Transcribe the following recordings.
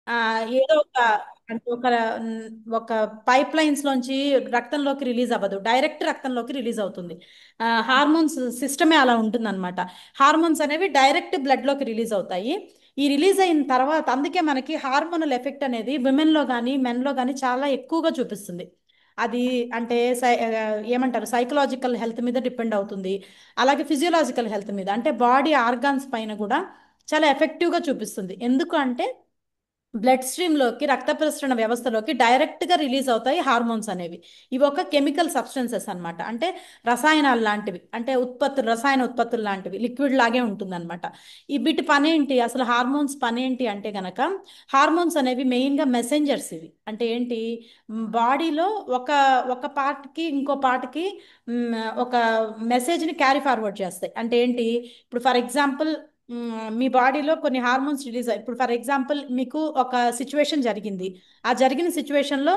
ఆ, ఏదో ఒక అంటే ఒక పైప్ లైన్స్ లోంచి రక్తంలోకి రిలీజ్ అవ్వదు, డైరెక్ట్ రక్తంలోకి రిలీజ్ అవుతుంది. హార్మోన్స్ సిస్టమే అలా ఉంటుందన్నమాట. హార్మోన్స్ అనేవి డైరెక్ట్ బ్లడ్ లోకి రిలీజ్ అవుతాయి. ఈ రిలీజ్ అయిన తర్వాత అందుకే మనకి హార్మోనల్ ఎఫెక్ట్ అనేది విమెన్ లో కానీ మెన్ లో కానీ చాలా ఎక్కువగా చూపిస్తుంది. అది అంటే ఏమంటారు, సైకలాజికల్ హెల్త్ మీద డిపెండ్ అవుతుంది. అలాగే ఫిజియోలాజికల్ హెల్త్ మీద అంటే బాడీ ఆర్గాన్స్ పైన కూడా చాలా ఎఫెక్టివ్గా చూపిస్తుంది. ఎందుకు అంటే బ్లడ్ స్ట్రీమ్లోకి, రక్త ప్రసరణ వ్యవస్థలోకి డైరెక్ట్గా రిలీజ్ అవుతాయి హార్మోన్స్ అనేవి. ఇవి ఒక కెమికల్ సబ్స్టెన్సెస్ అన్నమాట. అంటే రసాయనాలు లాంటివి, అంటే ఉత్పత్తులు, రసాయన ఉత్పత్తులు లాంటివి, లిక్విడ్ లాగే ఉంటుందన్నమాట. ఈ వీటి పనేంటి, అసలు హార్మోన్స్ పనేంటి అంటే గనక, హార్మోన్స్ అనేవి మెయిన్గా మెసెంజర్స్. ఇవి అంటే ఏంటి, బాడీలో ఒక ఒక పార్ట్కి ఇంకో పార్ట్కి ఒక మెసేజ్ని క్యారీ ఫార్వర్డ్ చేస్తాయి. అంటే ఏంటి, ఇప్పుడు ఫర్ ఎగ్జాంపుల్ మీ బాడీలో కొన్ని హార్మోన్స్ రిలీజ్ అయ్యి, ఇప్పుడు ఫర్ ఎగ్జాంపుల్ మీకు ఒక సిచ్యువేషన్ జరిగింది. ఆ జరిగిన సిచ్యువేషన్లో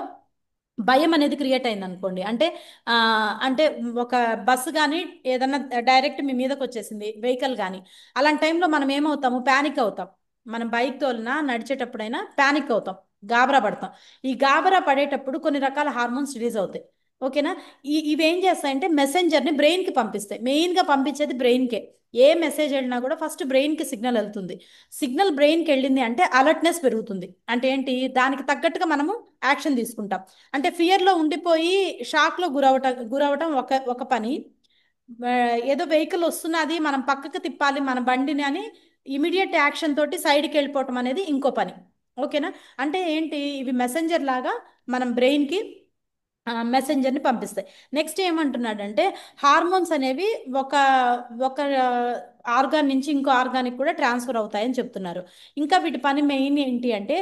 భయం అనేది క్రియేట్ అయింది అనుకోండి. అంటే ఆ, అంటే ఒక బస్సు కానీ ఏదన్నా డైరెక్ట్ మీ మీదకి వచ్చేసింది, వెహికల్ కానీ, అలాంటి టైంలో మనం ఏమవుతాము, ప్యానిక్ అవుతాం. మనం బైక్ తోలినా నడిచేటప్పుడైనా ప్యానిక్ అవుతాం, గాబరా పడతాం. ఈ గాబరా పడేటప్పుడు కొన్ని రకాల హార్మోన్స్ రిలీజ్ అవుతాయి. ఓకేనా. ఇవేం చేస్తాయంటే మెసెంజర్ని బ్రెయిన్కి పంపిస్తాయి. మెయిన్గా పంపించేది బ్రెయిన్కే. ఏ మెసేజ్ వెళ్ళినా కూడా ఫస్ట్ బ్రెయిన్కి సిగ్నల్ వెళ్తుంది. సిగ్నల్ బ్రెయిన్కి వెళ్ళింది అంటే అలర్ట్నెస్ పెరుగుతుంది. అంటే ఏంటి, దానికి తగ్గట్టుగా మనము యాక్షన్ తీసుకుంటాం. అంటే ఫియర్లో ఉండిపోయి షాక్లో గురవటం ఒక ఒక పని. ఆ, ఏదో వెహికల్ వస్తున్నది మనం పక్కకు తిప్పాలి మన బండిని అని ఇమీడియట్ యాక్షన్ తోటి సైడ్కి వెళ్ళిపోవటం అనేది ఇంకో పని. ఓకేనా. అంటే ఏంటి, ఇవి మెసెంజర్ లాగా మనం బ్రెయిన్కి మెసెంజర్ని పంపిస్తాయి. నెక్స్ట్ ఏమంటున్నాడంటే, హార్మోన్స్ అనేవి ఒక ఒక ఆర్గాన్ నుంచి ఇంకో ఆర్గానిక్ కూడా ట్రాన్స్ఫర్ అవుతాయని చెప్తున్నారు. ఇంకా వీటి పని మెయిన్ ఏంటి అంటే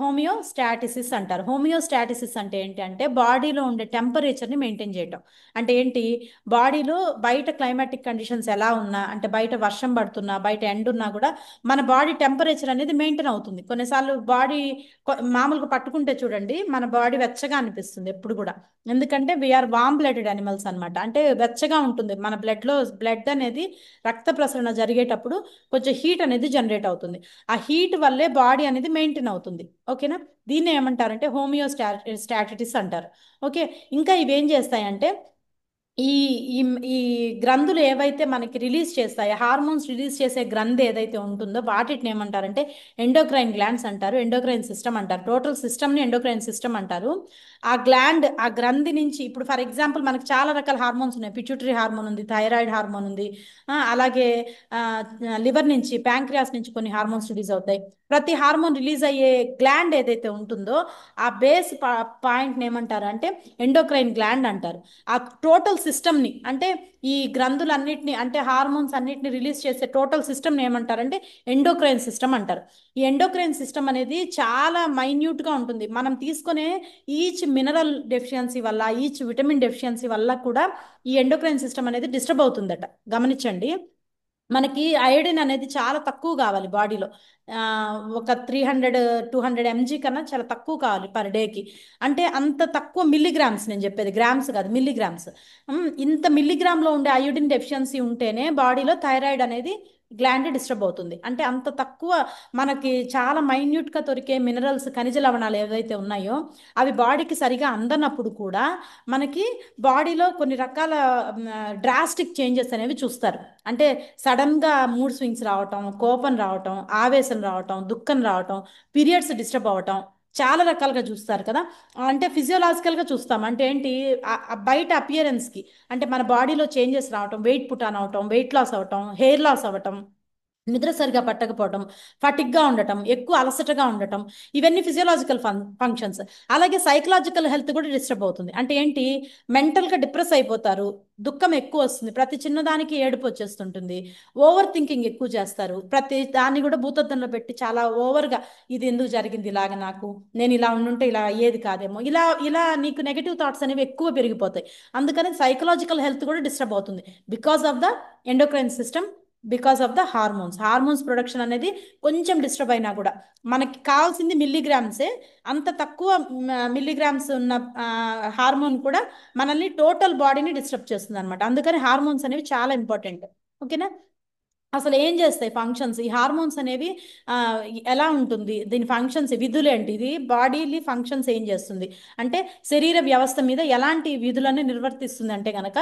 హోమియోస్టాటిసిస్ అంటారు. హోమియోస్టాటిసిస్ అంటే ఏంటి అంటే బాడీలో ఉండే టెంపరేచర్ని మెయింటైన్ చేయటం. అంటే ఏంటి, బాడీలో బయట క్లైమాటిక్ కండిషన్స్ ఎలా ఉన్నా, అంటే బయట వర్షం పడుతున్నా, బయట ఎండ ఉన్నా కూడా మన బాడీ టెంపరేచర్ అనేది మెయింటైన్ అవుతుంది. కొన్నిసార్లు బాడీ మామూలుగా పట్టుకుంటే చూడండి, మన బాడీ వెచ్చగా అనిపిస్తుంది ఎప్పుడు కూడా. ఎందుకంటే వీఆర్ వామ్ బ్లడెడ్ అనిమల్స్ అన్నమాట. అంటే వెచ్చగా ఉంటుంది మన బ్లడ్లో. బ్లడ్ అనేది రక్త ప్రసరణ జరిగేటప్పుడు కొంచెం హీట్ అనేది జనరేట్ అవుతుంది. ఆ హీట్ వల్లే బాడీ అనేది మెయింటైన్ అవుతుంది. ఓకేనా. దీన్ని ఏమంటారంటే స్టాటిటిస్ అంటారు. ఓకే. ఇంకా ఇవేం చేస్తాయంటే, ఈ ఈ ఈ గ్రంథులు ఏవైతే మనకి రిలీజ్ చేస్తాయో, హార్మోన్స్ రిలీజ్ చేసే గ్రంథి ఏదైతే ఉంటుందో వాటిని ఏమంటారంటే ఎండోక్రైన్ గ్లాండ్స్ అంటారు, ఎండోక్రైన్ సిస్టమ్ అంటారు. టోటల్ సిస్టమ్ని ఎండోక్రైన్ సిస్టమ్ అంటారు. ఆ గ్రంథి నుంచి ఇప్పుడు ఫర్ ఎగ్జాంపుల్ మనకి చాలా రకాల హార్మోన్స్ ఉన్నాయి. పిట్యూటరీ హార్మోన్ ఉంది, థైరాయిడ్ హార్మోన్ ఉంది. అలాగే లివర్ నుంచి, ప్యాంక్రియాస్ నుంచి కొన్ని హార్మోన్స్ రిలీజ్ అవుతాయి. ప్రతి హార్మోన్ రిలీజ్ అయ్యే గ్లాండ్ ఏదైతే ఉంటుందో ఆ బేస్ పాయింట్ ఏమంటారు అంటే ఎండోక్రైన్ గ్లాండ్ అంటారు. ఆ టోటల్ సిస్టమ్ని, అంటే ఈ గ్రంథులన్నిటిని, అంటే హార్మోన్స్ అన్నిటిని రిలీజ్ చేసే టోటల్ సిస్టమ్ని ఏమంటారంటే ఎండోక్రైన్ సిస్టమ్ అంటారు. ఈ ఎండోక్రైన్ సిస్టమ్ అనేది చాలా మైన్యూట్గా ఉంటుంది. మనం తీసుకునే ఈచ్ మినరల్ డెఫిషియన్సీ వల్ల, ఈచ్ విటమిన్ డెఫిషియన్సీ వల్ల కూడా ఈ ఎండోక్రైన్ సిస్టమ్ అనేది డిస్టర్బ్ అవుతుందట. గమనించండి. మనకి అయోడిన్ అనేది చాలా తక్కువ కావాలి బాడీలో. ఆ, ఒక 200 ఎంజీ కన్నా చాలా తక్కువ కావాలి పర్ డేకి. అంటే అంత తక్కువ మిల్లీగ్రామ్స్, నేను చెప్పేది గ్రామ్స్ కాదు, మిల్లీగ్రామ్స్. ఇంత మిల్లీగ్రామ్లో ఉండే అయోడిన్ డెఫిషియన్సీ ఉంటేనే బాడీలో థైరాయిడ్ అనేది గ్లాండ్ డిస్టర్బ్ అవుతుంది. అంటే అంత తక్కువ మనకి చాలా మైన్యూట్గా దొరికే మినరల్స్, ఖనిజ లవణాలు ఏవైతే ఉన్నాయో అవి బాడీకి సరిగా అందనప్పుడు కూడా మనకి బాడీలో కొన్ని రకాల డ్రాస్టిక్ చేంజెస్ అనేవి చూస్తారు. అంటే సడన్గా మూడ్ స్వింగ్స్ రావటం, కోపం రావటం, ఆవేశం రావటం, దుఃఖం రావటం, పీరియడ్స్ డిస్టర్బ్ అవ్వటం, చాలా రకాలుగా చూస్తారు కదా. అంటే ఫిజియోలాజికల్గా చూస్తాం. అంటే ఏంటి, ఆ బయట అపియరెన్స్కి, అంటే మన బాడీలో చేంజెస్ రావటం, వెయిట్ పుటాన్ అవటం, వెయిట్ లాస్ అవ్వటం, హెయిర్ లాస్ అవ్వటం, నిద్ర సరిగా పట్టకపోవటం, ఫటిక్గా ఉండటం, ఎక్కువ అలసటగా ఉండటం, ఇవన్నీ ఫిజియోలాజికల్ ఫంక్షన్స్. అలాగే సైకలాజికల్ హెల్త్ కూడా డిస్టర్బ్ అవుతుంది. అంటే ఏంటి, మెంటల్గా డిప్రెస్ అయిపోతారు, దుఃఖం ఎక్కువ వస్తుంది, ప్రతి చిన్నదానికి ఏడుపు వచ్చేస్తుంటుంది, ఓవర్ థింకింగ్ ఎక్కువ చేస్తారు, ప్రతి దాన్ని కూడా భూతద్దంలో పెట్టి చాలా ఓవర్గా ఇది ఎందుకు జరిగింది ఇలాగ నాకు, నేను ఇలా ఉండుంటే ఇలా అయ్యేది కాదేమో, ఇలా ఇలా నీకు నెగటివ్ థాట్స్ అనేవి ఎక్కువ పెరిగిపోతాయి. అందుకని సైకలాజికల్ హెల్త్ కూడా డిస్టర్బ్ అవుతుంది, because of the endocrine system, because of the hormones production అనేది కొంచెం డిస్టర్బ్ అయినా కూడా, మనకి కావాల్సింది మిల్లీగ్రామ్సే. అంత తక్కువ మిల్లీగ్రామ్స్ ఉన్న హార్మోన్ కూడా మనల్ని టోటల్ బాడీని డిస్టర్బ్ చేస్తుంది అనమాట. అందుకని హార్మోన్స్ అనేవి చాలా ఇంపార్టెంట్. ఓకేనా. అసలు ఏం చేస్తాయి ఫంక్షన్స్ ఈ హార్మోన్స్ అనేవి? ఆ, ఎలా ఉంటుంది దీని ఫంక్షన్స్, విధులు ఏంటి, ఇది బాడీಲಿ ఫంక్షన్స్ ఏం చేస్తుంది అంటే శరీర వ్యవస్థ మీద ఎలాంటి విధులను నిర్వర్తిస్తుంది అంటే గనక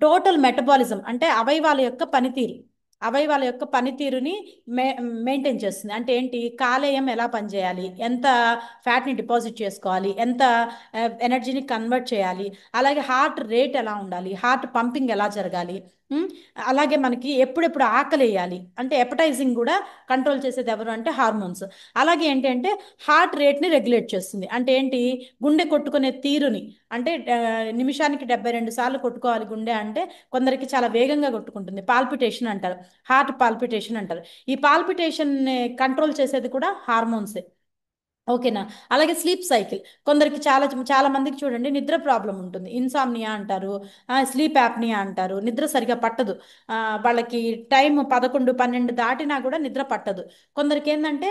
టోటల్ మెటబాలిజం అంటే అవయవాల యొక్క పనితీరు, అవయవాల యొక్క పనితీరుని మే మెయింటైన్ చేస్తుంది. అంటే ఏంటి, కాలేయం ఎలా పనిచేయాలి, ఎంత ఫ్యాట్ని డిపాజిట్ చేసుకోవాలి, ఎంత ఎనర్జీని కన్వర్ట్ చేయాలి, అలాగే హార్ట్ రేట్ ఎలా ఉండాలి, హార్ట్ పంపింగ్ ఎలా జరగాలి, ఉమ్, అలాగే మనకి ఎప్పుడెప్పుడు ఆకలి వేయాలి అంటే ఎపటైజింగ్ కూడా కంట్రోల్ చేసేది ఎవరు అంటే హార్మోన్స్. అలాగే ఏంటి అంటే హార్ట్ రేట్ని రెగ్యులేట్ చేస్తుంది. అంటే ఏంటి, గుండె కొట్టుకునే తీరుని, అంటే నిమిషానికి 72 సార్లు కొట్టుకోవాలి గుండె అంటే కొందరికి చాలా వేగంగా కొట్టుకుంటుంది, పాల్పిటేషన్ అంటారు, హార్ట్ పాల్పిటేషన్ అంటారు. ఈ పాల్పిటేషన్ కంట్రోల్ చేసేది కూడా హార్మోన్సే. ఓకేనా? అలాగే స్లీప్ సైకిల్, కొందరికి చాలా చాలా మందికి చూడండి నిద్ర ప్రాబ్లం ఉంటుంది, ఇన్సామ్నియా అంటారు, స్లీప్ యాప్నియా అంటారు, నిద్ర సరిగా పట్టదు. ఆ, వాళ్ళకి టైం 11 12 దాటినా కూడా నిద్ర పట్టదు. కొందరికి ఏంటంటే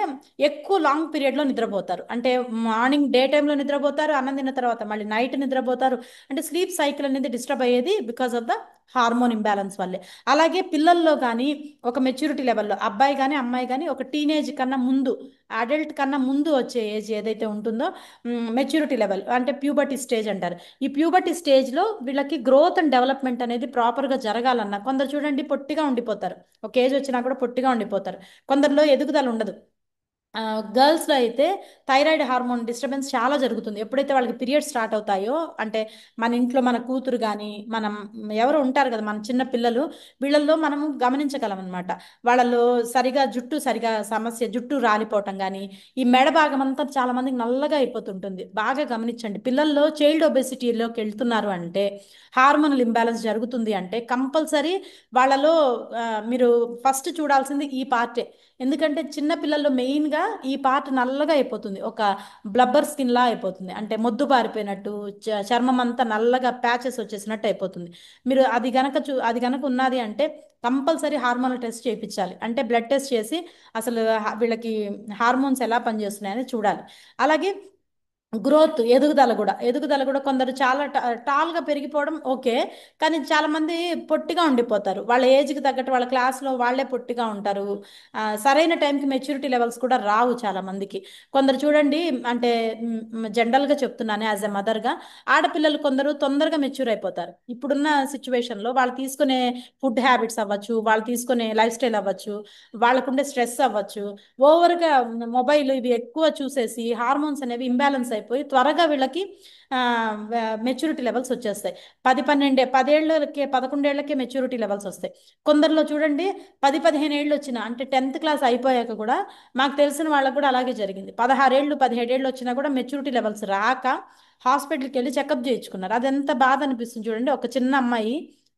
ఎక్కువ లాంగ్ పీరియడ్లో నిద్రపోతారు, అంటే మార్నింగ్ డే టైంలో నిద్రపోతారు, అన్నం తిన్న తర్వాత మళ్ళీ నైట్ నిద్రపోతారు. అంటే స్లీప్ సైకిల్ అనేది డిస్టర్బ్ అయ్యేది because of the hormone imbalance వల్లే. అలాగే పిల్లల్లో కానీ ఒక మెచ్యూరిటీ లెవెల్లో అబ్బాయి కానీ అమ్మాయి కానీ ఒక టీనేజ్ కన్నా ముందు, అడల్ట్ కన్నా ముందు వచ్చే ఏజ్ ఏదైతే ఉంటుందో మెచ్యూరిటీ లెవెల్ అంటే ప్యూబర్టీ స్టేజ్ అంటారు. ఈ ప్యూబర్టీ స్టేజ్లో వీళ్ళకి గ్రోత్ అండ్ డెవలప్మెంట్ అనేది ప్రాపర్గా జరగాలన్నా కొందరు చూడండి పొట్టిగా ఉండిపోతారు, ఒక ఏజ్ వచ్చినా కూడా పొట్టిగా ఉండిపోతారు, కొందరిలో ఎదుగుదల ఉండదు. గర్ల్స్లో అయితే థైరాయిడ్ హార్మోన్ డిస్టర్బెన్స్ చాలా జరుగుతుంది ఎప్పుడైతే వాళ్ళకి పీరియడ్స్ స్టార్ట్ అవుతాయో. అంటే మన ఇంట్లో మన కూతురు కానీ మనం ఎవరు ఉంటారు కదా మన చిన్న పిల్లలు, వీళ్ళల్లో మనం గమనించగలం అనమాట. వాళ్ళలో సరిగా జుట్టు సరిగా సమస్య, జుట్టు రాలిపోవటం కానీ, ఈ మెడ భాగం అంతా చాలా మందికి నల్లగా అయిపోతుంటుంది. బాగా గమనించండి, పిల్లల్లో చైల్డ్ ఒబెసిటీలోకి వెళ్తున్నారు అంటే, హార్మోనల్ ఇంబ్యాలెన్స్ జరుగుతుంది అంటే కంపల్సరీ వాళ్ళలో మీరు ఫస్ట్ చూడాల్సింది ఈ పార్టే. ఎందుకంటే చిన్న పిల్లల్లో మెయిన్గా ఈ పార్ట్ నల్లగా అయిపోతుంది, ఒక బ్లబ్బర్ స్కిన్ లా అయిపోతుంది, అంటే మొద్దు పారిపోయినట్టు, చర్మం అంతా నల్లగా ప్యాచెస్ వచ్చేసినట్టు అయిపోతుంది. మీరు అది గనక ఉన్నది అంటే కంపల్సరీ హార్మోనల్ టెస్ట్ చేయించాలి, అంటే బ్లడ్ టెస్ట్ చేసి అసలు వీళ్ళకి హార్మోన్స్ ఎలా పనిచేస్తున్నాయని చూడాలి. అలాగే గ్రోత్, ఎదుగుదల కూడా కొందరు చాలా టాల్గా పెరిగిపోవడం ఓకే, కానీ చాలా మంది పొట్టిగా ఉండిపోతారు, వాళ్ళ ఏజ్కి తగ్గట్టు వాళ్ళ క్లాస్లో వాళ్ళే పొట్టిగా ఉంటారు. సరైన టైంకి మెచ్యూరిటీ లెవెల్స్ కూడా రావు చాలా మందికి. కొందరు చూడండి, అంటే జనరల్గా చెప్తున్నాను యాజ్ ఎ మదర్గా, ఆడపిల్లలు కొందరు తొందరగా మెచ్యూర్ అయిపోతారు ఇప్పుడున్న సిచ్యువేషన్లో. వాళ్ళు తీసుకునే ఫుడ్ హ్యాబిట్స్ అవ్వచ్చు, వాళ్ళు తీసుకునే లైఫ్ స్టైల్ అవ్వచ్చు, వాళ్ళకుండే స్ట్రెస్ అవ్వచ్చు, ఓవర్గా మొబైల్ ఇవి ఎక్కువ చూసేసి హార్మోన్స్ అనేవి ఇంబ్యాలెన్స్ అయిపోయి త్వరగా వీళ్ళకి మెచ్యూరిటీ లెవెల్స్ వచ్చేస్తాయి. 10 11 ఏళ్ళకే మెచ్యూరిటీ లెవెల్స్ వస్తాయి. కొందరిలో చూడండి 15 ఏళ్ళు వచ్చిన, అంటే 10th క్లాస్ అయిపోయాక కూడా, మాకు తెలిసిన వాళ్ళకు కూడా అలాగే జరిగింది, 16 ఏళ్ళు 17 ఏళ్ళు వచ్చినా కూడా మెచ్యూరిటీ లెవెల్స్ రాక హాస్పిటల్కి వెళ్ళి చెకప్ చేయించుకున్నారు. అది ఎంత బాధ అనిపిస్తుంది చూడండి, ఒక చిన్న అమ్మాయి,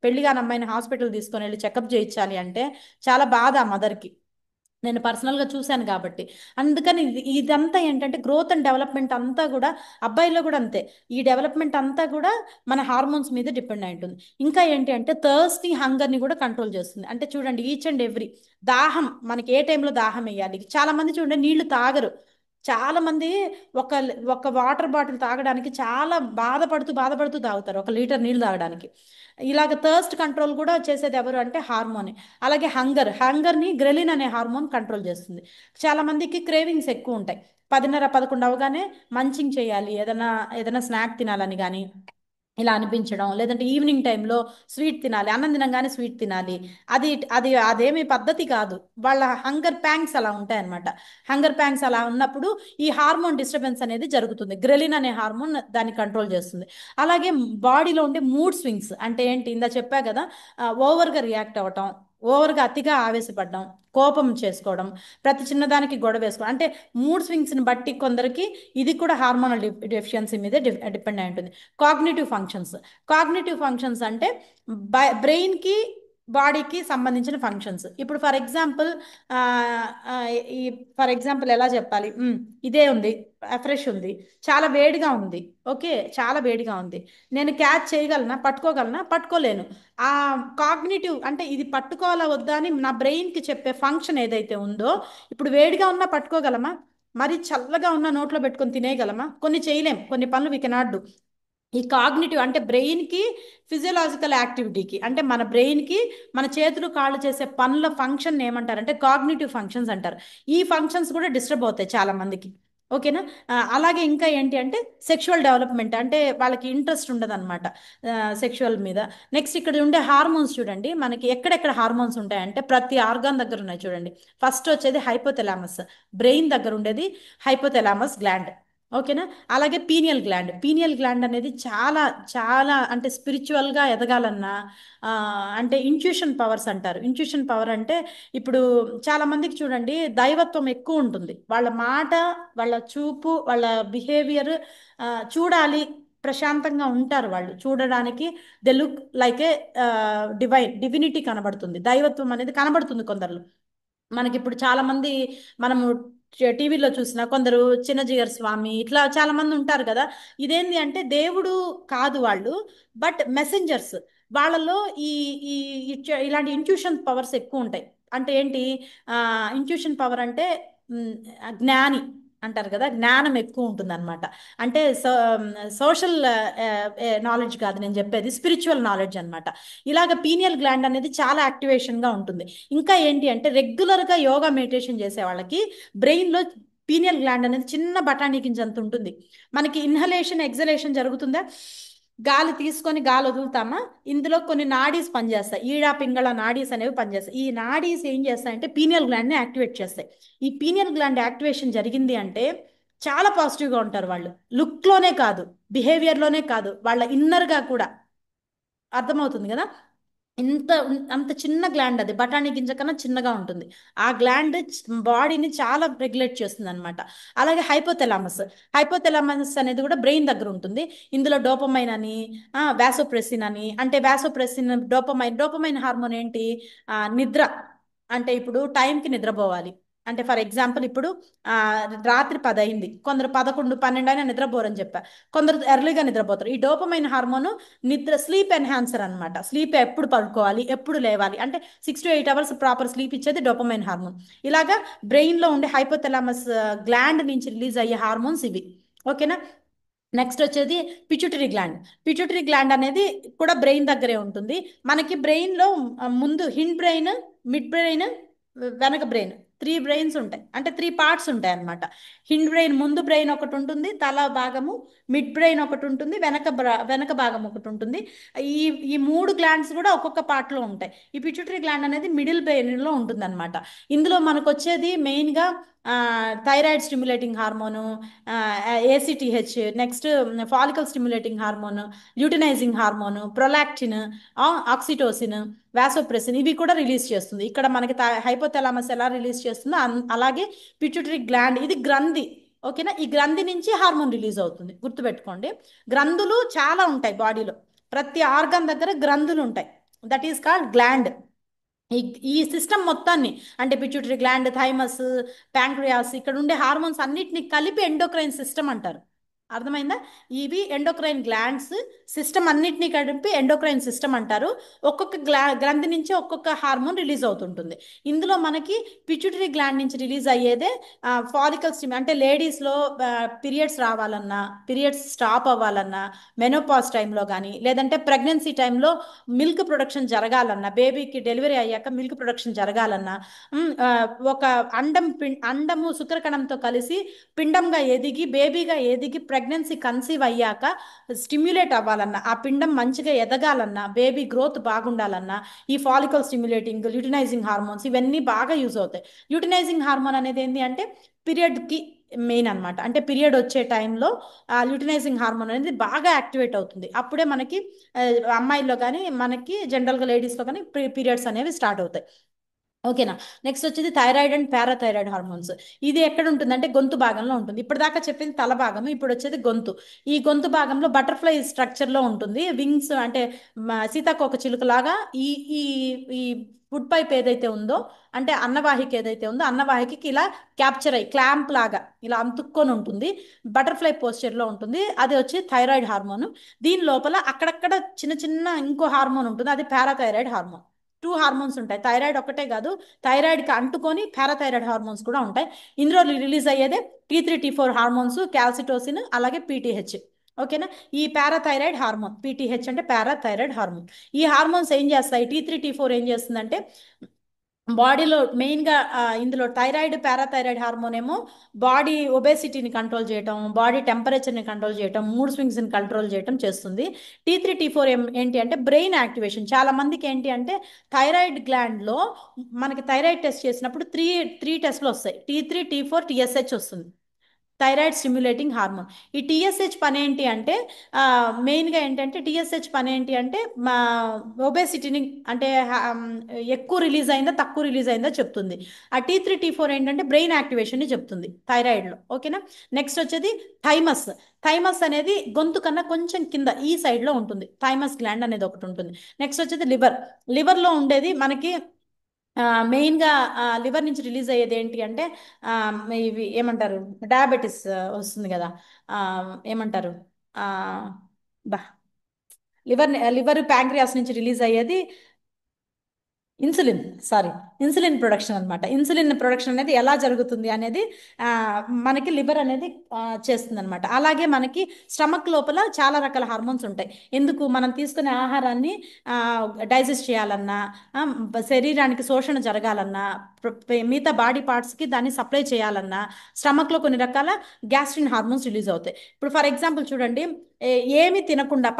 పెళ్లి కాని అమ్మాయిని హాస్పిటల్ తీసుకొని వెళ్ళి చెకప్ చేయించాలి అంటే చాలా బాధ ఆ మదర్కి. నేను పర్సనల్గా చూశాను కాబట్టి. అందుకని ఇదంతా ఏంటంటే గ్రోత్ అండ్ డెవలప్మెంట్ అంతా కూడా అబ్బాయిలో కూడా అంతే. ఈ డెవలప్మెంట్ అంతా కూడా మన హార్మోన్స్ మీద డిపెండ్ అయి ఉంటుంది. ఇంకా ఏంటి అంటే థర్స్టీ హంగర్ని కూడా కంట్రోల్ చేస్తుంది. అంటే చూడండి ఈచ్ అండ్ ఎవ్రీ దాహం, మనకి ఏ టైంలో దాహం వేయాలి, చాలా మంది చూడండి నీళ్లు తాగరు. చాలా మంది ఒక ఒక వాటర్ బాటిల్ తాగడానికి చాలా బాధపడుతూ బాధపడుతూ తాగుతారు, ఒక లీటర్ నీళ్ళు తాగడానికి. ఇలాగ థర్స్ట్ కంట్రోల్ కూడా చేసేది ఎవరు అంటే హార్మోనే. అలాగే హంగర్ని గ్రెలిన్ అనే హార్మోన్ కంట్రోల్ చేస్తుంది. చాలా మందికి క్రేవింగ్స్ ఎక్కువ ఉంటాయి, 10:30 11 అవగానే మంచింగ్ చేయాలి, ఏదైనా ఏదైనా స్నాక్ తినాలని కానీ ఇలా అనిపించడం, లేదంటే ఈవినింగ్ టైంలో స్వీట్ తినాలి, అన్నం తినంగానే స్వీట్ తినాలి. అదేమి పద్ధతి కాదు, వాళ్ళ హంగర్ ప్యాంక్స్ అలా ఉంటాయన్నమాట. హంగర్ ప్యాంక్స్ అలా ఉన్నప్పుడు ఈ హార్మోన్ డిస్టర్బెన్స్ అనేది జరుగుతుంది, గ్రెలిన్ అనే హార్మోన్ దాన్ని కంట్రోల్ చేస్తుంది. అలాగే బాడీలో ఉండే మూడ్ స్వింగ్స్ అంటే ఏంటి, ఇందా చెప్పా కదా, ఓవర్గా రియాక్ట్ అవ్వటం, ఓవర్గా అతిగా ఆవేశపడడం, కోపం చేసుకోవడం, ప్రతి చిన్నదానికి గొడవ వేసుకోవడం, అంటే మూడ్ స్వింగ్స్ని బట్టి కొందరికి ఇది కూడా హార్మోనల్ డెఫిషియన్సీ మీదే డిపెండ్ అయి ఉంటుంది. కాగ్నిటివ్ ఫంక్షన్స్ అంటే బ్రెయిన్కి బాడీకి సంబంధించిన ఫంక్షన్స్. ఇప్పుడు ఫర్ ఎగ్జాంపుల్ ఈ ఫర్ ఎగ్జాంపుల్ ఎలా చెప్పాలి, ఇదే ఉంది, ఫ్రెష్ ఉంది, చాలా వేడిగా ఉంది, ఓకే, చాలా వేడిగా ఉంది, నేను క్యాచ్ చేయగలనా, పట్టుకోగలనా, పట్టుకోలేను. ఆ కాగ్నిటివ్ అంటే ఇది పట్టుకోవాలా వద్దా అని నా బ్రెయిన్కి చెప్పే ఫంక్షన్ ఏదైతే ఉందో, ఇప్పుడు వేడిగా ఉన్నా పట్టుకోగలమా, మరి చల్లగా ఉన్న నోట్లో పెట్టుకొని తినేయగలమా, కొన్ని చేయలేం, కొన్ని పనులు వీ కెనాట్ డూ. ఈ కాగ్నిటివ్ అంటే బ్రెయిన్కి, ఫిజియోలాజికల్ యాక్టివిటీకి, అంటే మన బ్రెయిన్కి మన చేతులు కాళ్ళు చేసే పనుల ఫంక్షన్ ఏమంటారు అంటే కాగ్నిటివ్ ఫంక్షన్స్ అంటారు. ఈ ఫంక్షన్స్ కూడా డిస్టర్బ్ అవుతాయి చాలా మందికి. ఓకేనా. అలాగే ఇంకా ఏంటి అంటే సెక్షువల్ డెవలప్మెంట్, అంటే వాళ్ళకి ఇంట్రెస్ట్ ఉండదు అనమాట సెక్షువల్ మీద. నెక్స్ట్ ఇక్కడ ఉండే హార్మోన్స్ చూడండి, మనకి ఎక్కడెక్కడ హార్మోన్స్ ఉంటాయంటే ప్రతి ఆర్గాన్ దగ్గర ఉన్నాయి చూడండి. ఫస్ట్ వచ్చేది హైపోథెలామస్, బ్రెయిన్ దగ్గర ఉండేది హైపోథెలామస్ గ్లాండ్. ఓకేనా. అలాగే పీనియల్ గ్లాండ్ అనేది చాలా చాలా అంటే స్పిరిచువల్గా ఎదగాలన్నా ఆ, అంటే ఇంట్యూషన్ పవర్స్ అంటారు. ఇంట్యూషన్ పవర్ అంటే ఇప్పుడు చాలా మందికి చూడండి దైవత్వం ఎక్కువ ఉంటుంది, వాళ్ళ మాట, వాళ్ళ చూపు, వాళ్ళ బిహేవియర్ చూడాలి, ప్రశాంతంగా ఉంటారు వాళ్ళు చూడడానికి. They look like A divinity కనబడుతుంది, దైవత్వం అనేది కనబడుతుంది కొందరు. మనకి ఇప్పుడు చాలా మంది మనము టీవీలో చూసిన కొందరు చిన్నజీయర్ స్వామి ఇట్లా చాలా మంది ఉంటారు కదా. ఇదేంటి అంటే దేవుడు కాదు వాళ్ళు, బట్ మెసెంజర్స్. వాళ్ళలో ఈ ఈ ఇలాంటి ఇంట్యూషన్ పవర్స్ ఎక్కువ ఉంటాయి. అంటే ఏంటి ఇంట్యూషన్ పవర్ అంటే మ్, జ్ఞాని అంటారు కదా, జ్ఞానం ఎక్కువ ఉంటుంది అనమాట. అంటే సోషల్ నాలెడ్జ్ కాదు నేను చెప్పేది, స్పిరిచువల్ నాలెడ్జ్ అనమాట. ఇలాగ పీనియల్ గ్లాండ్ అనేది చాలా యాక్టివేషన్గా ఉంటుంది. ఇంకా ఏంటి అంటే రెగ్యులర్గా యోగా మెడిటేషన్ చేసే వాళ్ళకి బ్రెయిన్లో పీనియల్ గ్లాండ్ అనేది చిన్న బఠానీ గింజ అంత ఉంటుంది. మనకి ఇన్హలేషన్ ఎగ్జలేషన్ జరుగుతుందా, గాలి తీసుకొని గాలి వదులుతామా, ఇందులో కొన్ని నాడీస్ పనిచేస్తాయి, ఈడా పింగళ నాడీస్ అనేవి పనిచేస్తాయి. ఈ నాడీస్ ఏం చేస్తాయంటే పీనియల్ గ్లాండ్ని యాక్టివేట్ చేస్తాయి. ఈ పీనియల్ గ్లాండ్ యాక్టివేషన్ జరిగింది అంటే చాలా పాజిటివ్గా ఉంటారు వాళ్ళు, లుక్లోనే కాదు, బిహేవియర్లోనే కాదు, వాళ్ళ ఇన్నర్గా కూడా. అర్థమవుతుంది కదా. అంత చిన్న గ్లాండ్, అది బఠానీ గింజ కన్నా చిన్నగా ఉంటుంది. ఆ గ్లాండ్ బాడీని చాలా రెగ్యులేట్ చేస్తుంది అనమాట. అలాగే హైపోథెలామస్ అనేది కూడా బ్రెయిన్ దగ్గర ఉంటుంది. ఇందులో డోపమైన్ అని, వాసోప్రెసిన్ అని, అంటే వాసోప్రెసిన్, డోపమైన్ హార్మోన్ ఏంటి, నిద్ర. అంటే ఇప్పుడు టైంకి నిద్రపోవాలి. అంటే ఫర్ ఎగ్జాంపుల్ ఇప్పుడు ఆ, రాత్రి 10 అయింది, కొందరు 11, 12 అయినా నిద్రపోరని చెప్పా, కొందరు ఎర్లీగా నిద్రపోతారు. ఈ డోపమైన్ హార్మోన్ స్లీప్ ఎన్హాన్సర్ అనమాట. స్లీప్ ఎప్పుడు పడుకోవాలి, ఎప్పుడు లేవాలి, అంటే 6 to 8 hours ప్రాపర్ స్లీప్ ఇచ్చేది డోపమైన్ హార్మోన్. ఇలాగా బ్రెయిన్లో ఉండే హైపోథలామస్ గ్లాండ్ నుంచి రిలీజ్ అయ్యే హార్మోన్స్ ఇవి. ఓకేనా. నెక్స్ట్ వచ్చేది పిట్యూటరీ గ్లాండ్ అనేది కూడా బ్రెయిన్ దగ్గరే ఉంటుంది. మనకి బ్రెయిన్లో ముందు హిండ్ బ్రెయిన్, మిడ్ బ్రెయిన్, వెనక బ్రెయిన్, 3 బ్రెయిన్స్ ఉంటాయి, అంటే 3 పార్ట్స్ ఉంటాయి అన్నమాట. హిండ్ బ్రెయిన్ ముందు బ్రెయిన్ ఒకటి ఉంటుంది, తల భాగము, మిడ్ బ్రెయిన్ ఒకటి ఉంటుంది, వెనక భాగం ఒకటి ఉంటుంది. ఈ ఈ 3 గ్లాండ్స్ కూడా ఒక్కొక్క పార్ట్లో ఉంటాయి. ఈ పిట్యూటరీ గ్లాండ్ అనేది మిడిల్ బ్రెయిన్లో ఉంటుంది అనమాట. ఇందులో మనకు వచ్చేది మెయిన్గా thyroid stimulating hormone, ACTH, next follicle stimulating hormone, luteinizing hormone, prolactin, oxytocin, vasopressin, ఇవి కూడా రిలీజ్ చేస్తుంది. ఇక్కడ మనకి హైపోథాలమస్ ఎలా రిలీజ్ చేస్తుందో అలాగే పిట్యూటరీ గ్లాండ్, ఇది గ్రంథి. ఓకేనా. ఈ గ్రంథి నుంచి హార్మోన్ రిలీజ్ అవుతుంది, గుర్తుపెట్టుకోండి. గ్రంథులు చాలా ఉంటాయి బాడీలో, ప్రతి ఆర్గన్ దగ్గర గ్రంథులు ఉంటాయి, దట్ ఈస్ కాల్డ్ గ్లాండ్. ఈ ఈ సిస్టమ్ మొత్తాన్ని, అంటే పిట్యూటరీ గ్లాండ్, థైమస్, ప్యాంక్రియాస్, ఇక్కడ ఉండే హార్మోన్స్ అన్నిటిని కలిపి ఎండోక్రైన్ సిస్టమ్ అంటారు. అర్థమైందా. ఇవి ఎండోక్రైన్ గ్లాండ్స్, సిస్టమ్ అన్నిటినీ కలిపి ఎండోక్రైన్ సిస్టమ్ అంటారు. ఒక్కొక్క గ్రంథి నుంచి ఒక్కొక్క హార్మోన్ రిలీజ్ అవుతుంటుంది. ఇందులో మనకి పిట్యూటరీ గ్లాండ్ నుంచి రిలీజ్ అయ్యేదే ఫాలికల్ స్టిమ్, అంటే లేడీస్లో పీరియడ్స్ రావాలన్నా, పీరియడ్స్ స్టాప్ అవ్వాలన్నా, మెనోపాజ్ టైంలో కానీ, లేదంటే ప్రెగ్నెన్సీ టైంలో మిల్క్ ప్రొడక్షన్ జరగాలన్నా, బేబీకి డెలివరీ అయ్యాక మిల్క్ ప్రొడక్షన్ జరగాలన్నా, ఒక అండము శుక్రకణంతో కలిసి పిండంగా ఎదిగి, బేబీగా ఎదిగి, ప్రెగ్నెన్సీ కన్సీవ్ అయ్యాక స్టిమ్యులేట్ అవ్వాలన్నా, ఆ పిండం మంచిగా ఎదగాలన్నా, బేబీ గ్రోత్ బాగుండాలన్నా, ఈ ఫాలికల్ స్టిమ్యులేటింగ్, ల్యూటినైజింగ్ హార్మోన్స్ ఇవన్నీ బాగా యూజ్ అవుతాయి. ల్యూటినైజింగ్ హార్మోన్ అనేది ఏంటి అంటే పీరియడ్కి మెయిన్ అనమాట. అంటే పీరియడ్ వచ్చే టైంలో ఆ ల్యూటినైజింగ్ హార్మోన్ అనేది బాగా యాక్టివేట్ అవుతుంది. అప్పుడే మనకి ఆ, అమ్మాయిల్లో కానీ మనకి జనరల్గా లేడీస్లో కానీ పీరియడ్స్ అనేవి స్టార్ట్ అవుతాయి. ఓకేనా. నెక్స్ట్ వచ్చేది థైరాయిడ్ అండ్ పారాథైరాయిడ్ హార్మోన్స్. ఇది ఎక్కడ ఉంటుందంటే గొంతు భాగంలో ఉంటుంది. ఇప్పటిదాకా చెప్పింది తల భాగం, ఇప్పుడు వచ్చేది గొంతు. ఈ గొంతు భాగంలో బటర్ఫ్లై స్ట్రక్చర్లో ఉంటుంది, వింగ్స్ అంటే సీతాకోక చిలుకలాగా. ఈ ఈ ఈ ఫుడ్ పైప్ ఏదైతే ఉందో, అంటే అన్నవాహిక ఏదైతే ఉందో, అన్నవాహికకి ఇలా క్యాప్చర్ అయ్యి క్లాంప్ లాగా ఇలా అంతుక్కొని ఉంటుంది, బటర్ఫ్లై పోస్చర్లో ఉంటుంది. అది వచ్చి థైరాయిడ్ హార్మోన్. దీని లోపల అక్కడక్కడ చిన్న చిన్న ఇంకో హార్మోన్ ఉంటుంది, అది పారాథైరాయిడ్ హార్మోన్. 2 హార్మోన్స్ ఉంటాయి, థైరాయిడ్ ఒక్కటే కాదు, థైరాయిడ్కి అంటుకొని పారాథైరాయిడ్ హార్మోన్స్ కూడా ఉంటాయి. ఇందులో రిలీజ్ అయ్యేదే T3 T4 హార్మోన్స్, క్యాల్సిటోసిన్, అలాగే పీటీహెచ్. ఓకేనా. ఈ పారాథైరాయిడ్ హార్మోన్ పీటీహెచ్ అంటే పారాథైరాయిడ్ హార్మోన్. ఈ హార్మోన్స్ ఏం చేస్తాయి, T3 T4 ఏం చేస్తుందంటే బాడీలో మెయిన్గా ఇందులో థైరాయిడ్ పారాథైరాయిడ్ హార్మోన్ ఏమో బాడీ ఒబేసిటీని కంట్రోల్ చేయటం, బాడీ టెంపరేచర్ని కంట్రోల్ చేయటం, మూడ్ స్వింగ్స్ని కంట్రోల్ చేయటం చేస్తుంది. T3 T4 ఏంటి అంటే బ్రెయిన్ యాక్టివేషన్. చాలా మందికి ఏంటి అంటే థైరాయిడ్ గ్లాండ్లో మనకి థైరాయిడ్ టెస్ట్ చేసినప్పుడు త్రీ త్రీ టెస్ట్లు వస్తాయి, T3 T4 TSH వస్తుంది, థైరాయిడ్ స్టిమ్యులేటింగ్ హార్మోన్. ఈ టీఎస్హెచ్ పని ఏంటి అంటే మెయిన్గా ఏంటంటే టీఎస్హెచ్ పని ఏంటి అంటే మా ఒబేసిటీని అంటే ఎక్కువ రిలీజ్ అయిందా తక్కువ రిలీజ్ అయిందా చెప్తుంది. ఆ T3 T4 ఏంటంటే బ్రెయిన్ యాక్టివేషన్ని చెప్తుంది థైరాయిడ్లో. ఓకేనా. నెక్స్ట్ వచ్చేది థైమస్. థైమస్ అనేది గొంతు కన్నా కొంచెం కింద ఈ సైడ్లో ఉంటుంది, థైమస్ గ్లాండ్ అనేది ఒకటి ఉంటుంది. నెక్స్ట్ వచ్చేది లివర్. లివర్లో ఉండేది మనకి మెయిన్గా లివర్ నుంచి రిలీజ్ అయ్యేది ఏంటి అంటే ఆ, ఇవి ఏమంటారు, డయాబెటీస్ వస్తుంది కదా, ఆ, ఏమంటారు, ఆ, బా లివర్ ప్యాంక్రియాస్ నుంచి రిలీజ్ అయ్యేది ఇన్సులిన్. సారీ, ఇన్సులిన్ ప్రొడక్షన్ అనమాట. ఇన్సులిన్ ప్రొడక్షన్ అనేది ఎలా జరుగుతుంది అనేది ఆ, మనకి లివర్ అనేది చేస్తుంది అనమాట. అలాగే మనకి స్టమక్ లోపల చాలా రకాల హార్మోన్స్ ఉంటాయి. ఎందుకు, మనం తీసుకునే ఆహారాన్ని డైజెస్ట్ చేయాలన్నా, శరీరానికి శోషణ జరగాలన్నా, మిగతా బాడీ పార్ట్స్కి దాన్ని సప్లై చేయాలన్నా స్టమక్లో కొన్ని రకాల గ్యాస్ట్రిన్ హార్మోన్స్ రిలీజ్ అవుతాయి. ఇప్పుడు ఫర్ ఎగ్జాంపుల్ చూడండి, ఏమి తినకుండా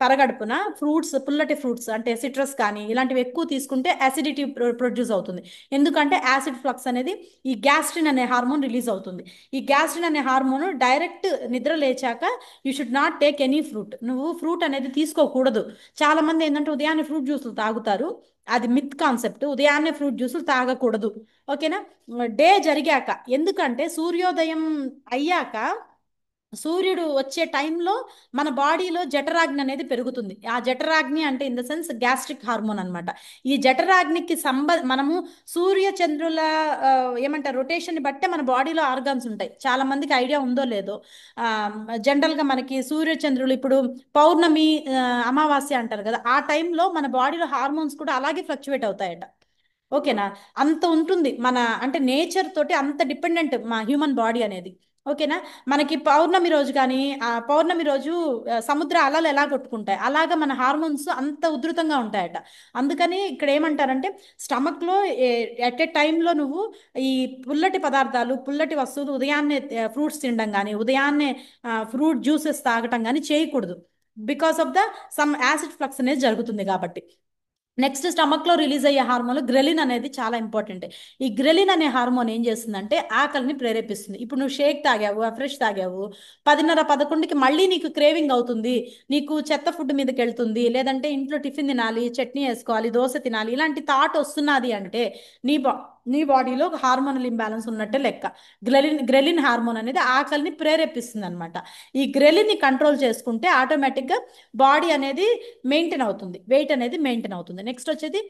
పరగడుపున ఫ్రూట్స్, పుల్లటి ఫ్రూట్స్ అంటే సిట్రస్ కానీ ఇలాంటివి ఎక్కువ తీసుకుంటే యాసిడిటీ ప్రొడ్యూస్ అవుతుంది. ఎందుకంటే యాసిడ్ ఫ్లక్స్ అనేది ఈ గ్యాస్ట్రిన్ అనే హార్మోన్ రిలీజ్ అవుతుంది. ఈ గ్యాస్ట్రిన్ అనే హార్మోన్ డైరెక్ట్ నిద్ర లేచాక you should not take any fruit, నువ్వు ఫ్రూట్ అనేది తీసుకోకూడదు. చాలా మంది ఏంటంటే ఉదయాన్నే ఫ్రూట్ జ్యూసులు తాగుతారు, అది మిత్ కాన్సెప్ట్, ఉదయాన్నే ఫ్రూట్ జ్యూసులు తాగకూడదు. ఓకేనా. డే జరిగాక, ఎందుకంటే సూర్యోదయం అయ్యాక సూర్యుడు వచ్చే టైంలో మన బాడీలో జఠరాగ్ని అనేది పెరుగుతుంది. ఆ జఠరాగ్ని అంటే in the sense gastric hormone అనమాట. ఈ జఠరాగ్నికి మనము సూర్య చంద్రుల ఆ, ఏమంటారు రొటేషన్ బట్టే మన బాడీలో ఆర్గాన్స్ ఉంటాయి. చాలా మందికి ఐడియా ఉందో లేదో, జనరల్గా మనకి సూర్య చంద్రులు ఇప్పుడు పౌర్ణమి, అమావాస్య అంటారు కదా, ఆ టైంలో మన బాడీలో హార్మోన్స్ కూడా అలాగే ఫ్లక్చువేట్ అవుతాయట. ఓకేనా. అంత ఉంటుంది మన, అంటే నేచర్ తోటి అంత డిపెండెంట్ మా హ్యూమన్ బాడీ అనేది. ఓకేనా. మనకి పౌర్ణమి రోజు కానీ, ఆ పౌర్ణమి రోజు సముద్ర అలలు ఎలా కొట్టుకుంటాయి అలాగా మన హార్మోన్స్ అంత ఉధృతంగా ఉంటాయట. అందుకని ఇక్కడ ఏమంటారంటే స్టమక్లో ఎట్ ఏ టైంలో నువ్వు ఈ పుల్లటి పదార్థాలు, పుల్లటి వస్తువులు ఉదయాన్నే ఫ్రూట్స్ తినడం కానీ, ఉదయాన్నే ఫ్రూట్ జ్యూసెస్ తాగటం కానీ చేయకూడదు. Because of the sum acid flux అనేది జరుగుతుంది కాబట్టి. నెక్స్ట్ స్టమక్ లో రిలీజ్ అయ్యే హార్మోన్ గ్రెలిన్ అనేది చాలా ఇంపార్టెంట్. ఈ గ్రెలిన్ అనే హార్మోన్ ఏం చేస్తుందంటే ఆకలిని ప్రేరేపిస్తుంది. ఇప్పుడు నువ్వు షేక్ తాగావు, ఫ్రెష్ తాగావు, 10:30 11కి మళ్ళీ నీకు క్రేవింగ్ అవుతుంది, నీకు చెత్త ఫుడ్ మీదకి వెళ్తుంది, లేదంటే ఇంట్లో టిఫిన్ తినాలి, చట్నీ వేసుకోవాలి, దోశ తినాలి, ఇలాంటి థాట్ వస్తున్నది అంటే నీ బా నీ బాడీలో హార్మోనల్ ఇంబ్యాలెన్స్ ఉన్నట్టే లెక్క. గ్రెలిన్ హార్మోన్ అనేది ఆకలిని ప్రేరేపిస్తుంది అనమాట. ఈ గ్రెలిన్ని కంట్రోల్ చేసుకుంటే ఆటోమేటిక్గా బాడీ అనేది మెయింటైన్ అవుతుంది, వెయిట్ అనేది మెయింటైన్ అవుతుంది. నెక్స్ట్ వచ్చేది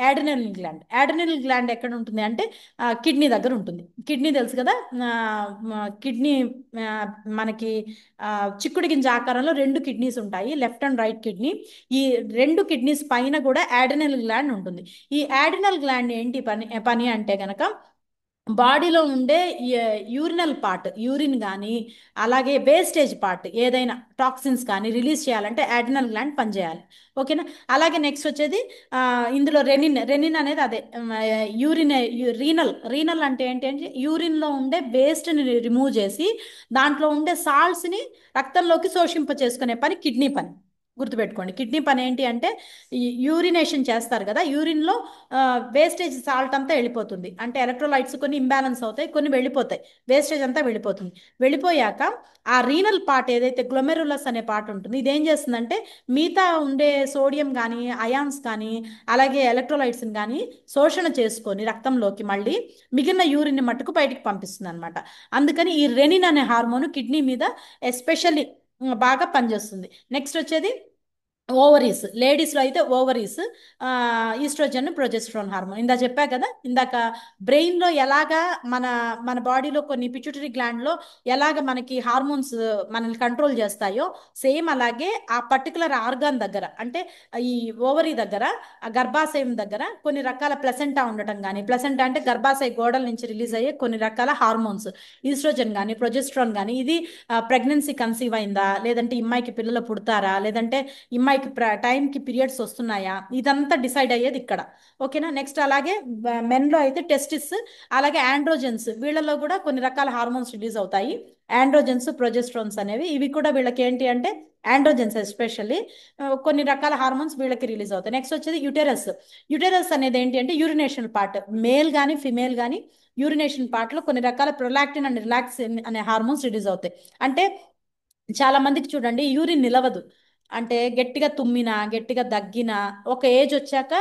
యాడ్రినల్ గ్లాండ్. యాడ్రినల్ గ్లాండ్ ఎక్కడ ఉంటుంది అంటే కిడ్నీ దగ్గర ఉంటుంది. కిడ్నీ తెలుసు కదా, కిడ్నీ మనకి చిక్కుడు గింజ ఆకారంలో రెండు కిడ్నీస్ ఉంటాయి, లెఫ్ట్ అండ్ రైట్ కిడ్నీ. ఈ రెండు కిడ్నీస్ పైన కూడా యాడ్రినల్ గ్లాండ్ ఉంటుంది. ఈ యాడ్రినల్ గ్లాండ్ ఏంటి పని పని అంటే గనక బాడీలో ఉండే యూరినల్ పార్ట్, యూరిన్ కానీ అలాగే వేస్టేజ్ పార్ట్ ఏదైనా టాక్సిన్స్ కానీ రిలీజ్ చేయాలంటే యాడ్రినల్ గ్లాండ్ పనిచేయాలి. ఓకేనా. అలాగే నెక్స్ట్ వచ్చేది ఇందులో రెనిన్ అనేది అదే యూరిన్, రీనల్ అంటే ఏంటంటే యూరిన్లో ఉండే వేస్ట్ని రిమూవ్ చేసి దాంట్లో ఉండే సాల్ట్స్ని రక్తంలోకి శోషింప చేసుకునే పని కిడ్నీ పని. గుర్తుపెట్టుకోండి, కిడ్నీ పని ఏంటి అంటే యూరినేషన్ చేస్తారు కదా, యూరిన్లో వేస్టేజ్ సాల్ట్ అంతా వెళ్ళిపోతుంది, అంటే ఎలక్ట్రోలైట్స్ కొన్ని ఇంబ్యాలెన్స్ అవుతాయి, కొన్ని వెళ్ళిపోతాయి, వేస్టేజ్ అంతా వెళ్ళిపోతుంది. వెళ్ళిపోయాక ఆ రీనల్ పార్ట్ ఏదైతే గ్లోమెరులస్ అనే పార్ట్ ఉంటుంది, ఇదేం చేస్తుందంటే మిగతా ఉండే సోడియం కానీ అయాన్స్ కానీ అలాగే ఎలక్ట్రోలైట్స్ని కానీ శోషణ చేసుకొని రక్తంలోకి మళ్ళీ మిగిలిన యూరిన్ మట్టుకు బయటికి పంపిస్తుంది అనమాట. అందుకని ఈ రెనిన్ అనే హార్మోన్ కిడ్నీ మీద ఎస్పెషల్లీ బాగా పనిచేస్తుంది. నెక్స్ట్ వచ్చేది ఓవరీస్, లేడీస్లో అయితే ఓవరీస్, ఈస్ట్రోజన్ ప్రొజెస్ట్రాన్ హార్మోన్. ఇందా చెప్పా కదా ఇందాక, బ్రెయిన్లో ఎలాగా మన మన బాడీలో కొన్ని పిట్యూటరీ గ్లాండ్లో ఎలాగ మనకి హార్మోన్స్ మనల్ని కంట్రోల్ చేస్తాయో, సేమ్ అలాగే ఆ పర్టికులర్ ఆర్గాన్ దగ్గర, అంటే ఈ ఓవరీ దగ్గర, ఆ గర్భాశయం దగ్గర కొన్ని రకాల ప్లసెంటా ఉండటం కానీ, ప్లసెంటా అంటే గర్భాశయ గోడల నుంచి రిలీజ్ అయ్యే కొన్ని రకాల హార్మోన్స్, ఈస్ట్రోజన్ కానీ ప్రొజెస్ట్రాన్ కానీ, ఇది ప్రెగ్నెన్సీ కన్సీవ్ అయిందా, లేదంటే ఇమ్మాయికి పిల్లలు పుడతారా, లేదంటే ఇమ్మాయికి టైంకి పీరియడ్స్ వస్తున్నాయా, ఇదంతా డిసైడ్ అయ్యేది ఇక్కడ. ఓకేనా. నెక్స్ట్ అలాగే మెన్లో అయితే టెస్టిస్, అలాగే ఆండ్రోజెన్స్, వీళ్ళలో కూడా కొన్ని రకాల హార్మోన్స్ రిలీజ్ అవుతాయి. ఆండ్రోజెన్స్ ప్రొజెస్ట్రాన్స్ అనేవి, ఇవి కూడా వీళ్ళకి ఏంటి అంటే, ఆండ్రోజెన్స్ ఎస్పెషల్లీ కొన్ని రకాల హార్మోన్స్ వీళ్ళకి రిలీజ్ అవుతాయి. నెక్స్ట్ వచ్చేది యుటెరస్. యుటెరస్ అనేది ఏంటి అంటే యూరినేషన్ పార్ట్, మేల్ కానీ ఫిమేల్ కానీ యూరినేషన్ పార్ట్లో కొన్ని రకాల ప్రొలాక్టిన్ అండ్ రిలాక్సిన్ అనే హార్మోన్స్ రిలీజ్ అవుతాయి. అంటే చాలా మందికి చూడండి యూరిన్ నిలవదు, అంటే గట్టిగా తుమ్మినా గట్టిగా దగ్గినా ఒక ఏజ్ వచ్చాక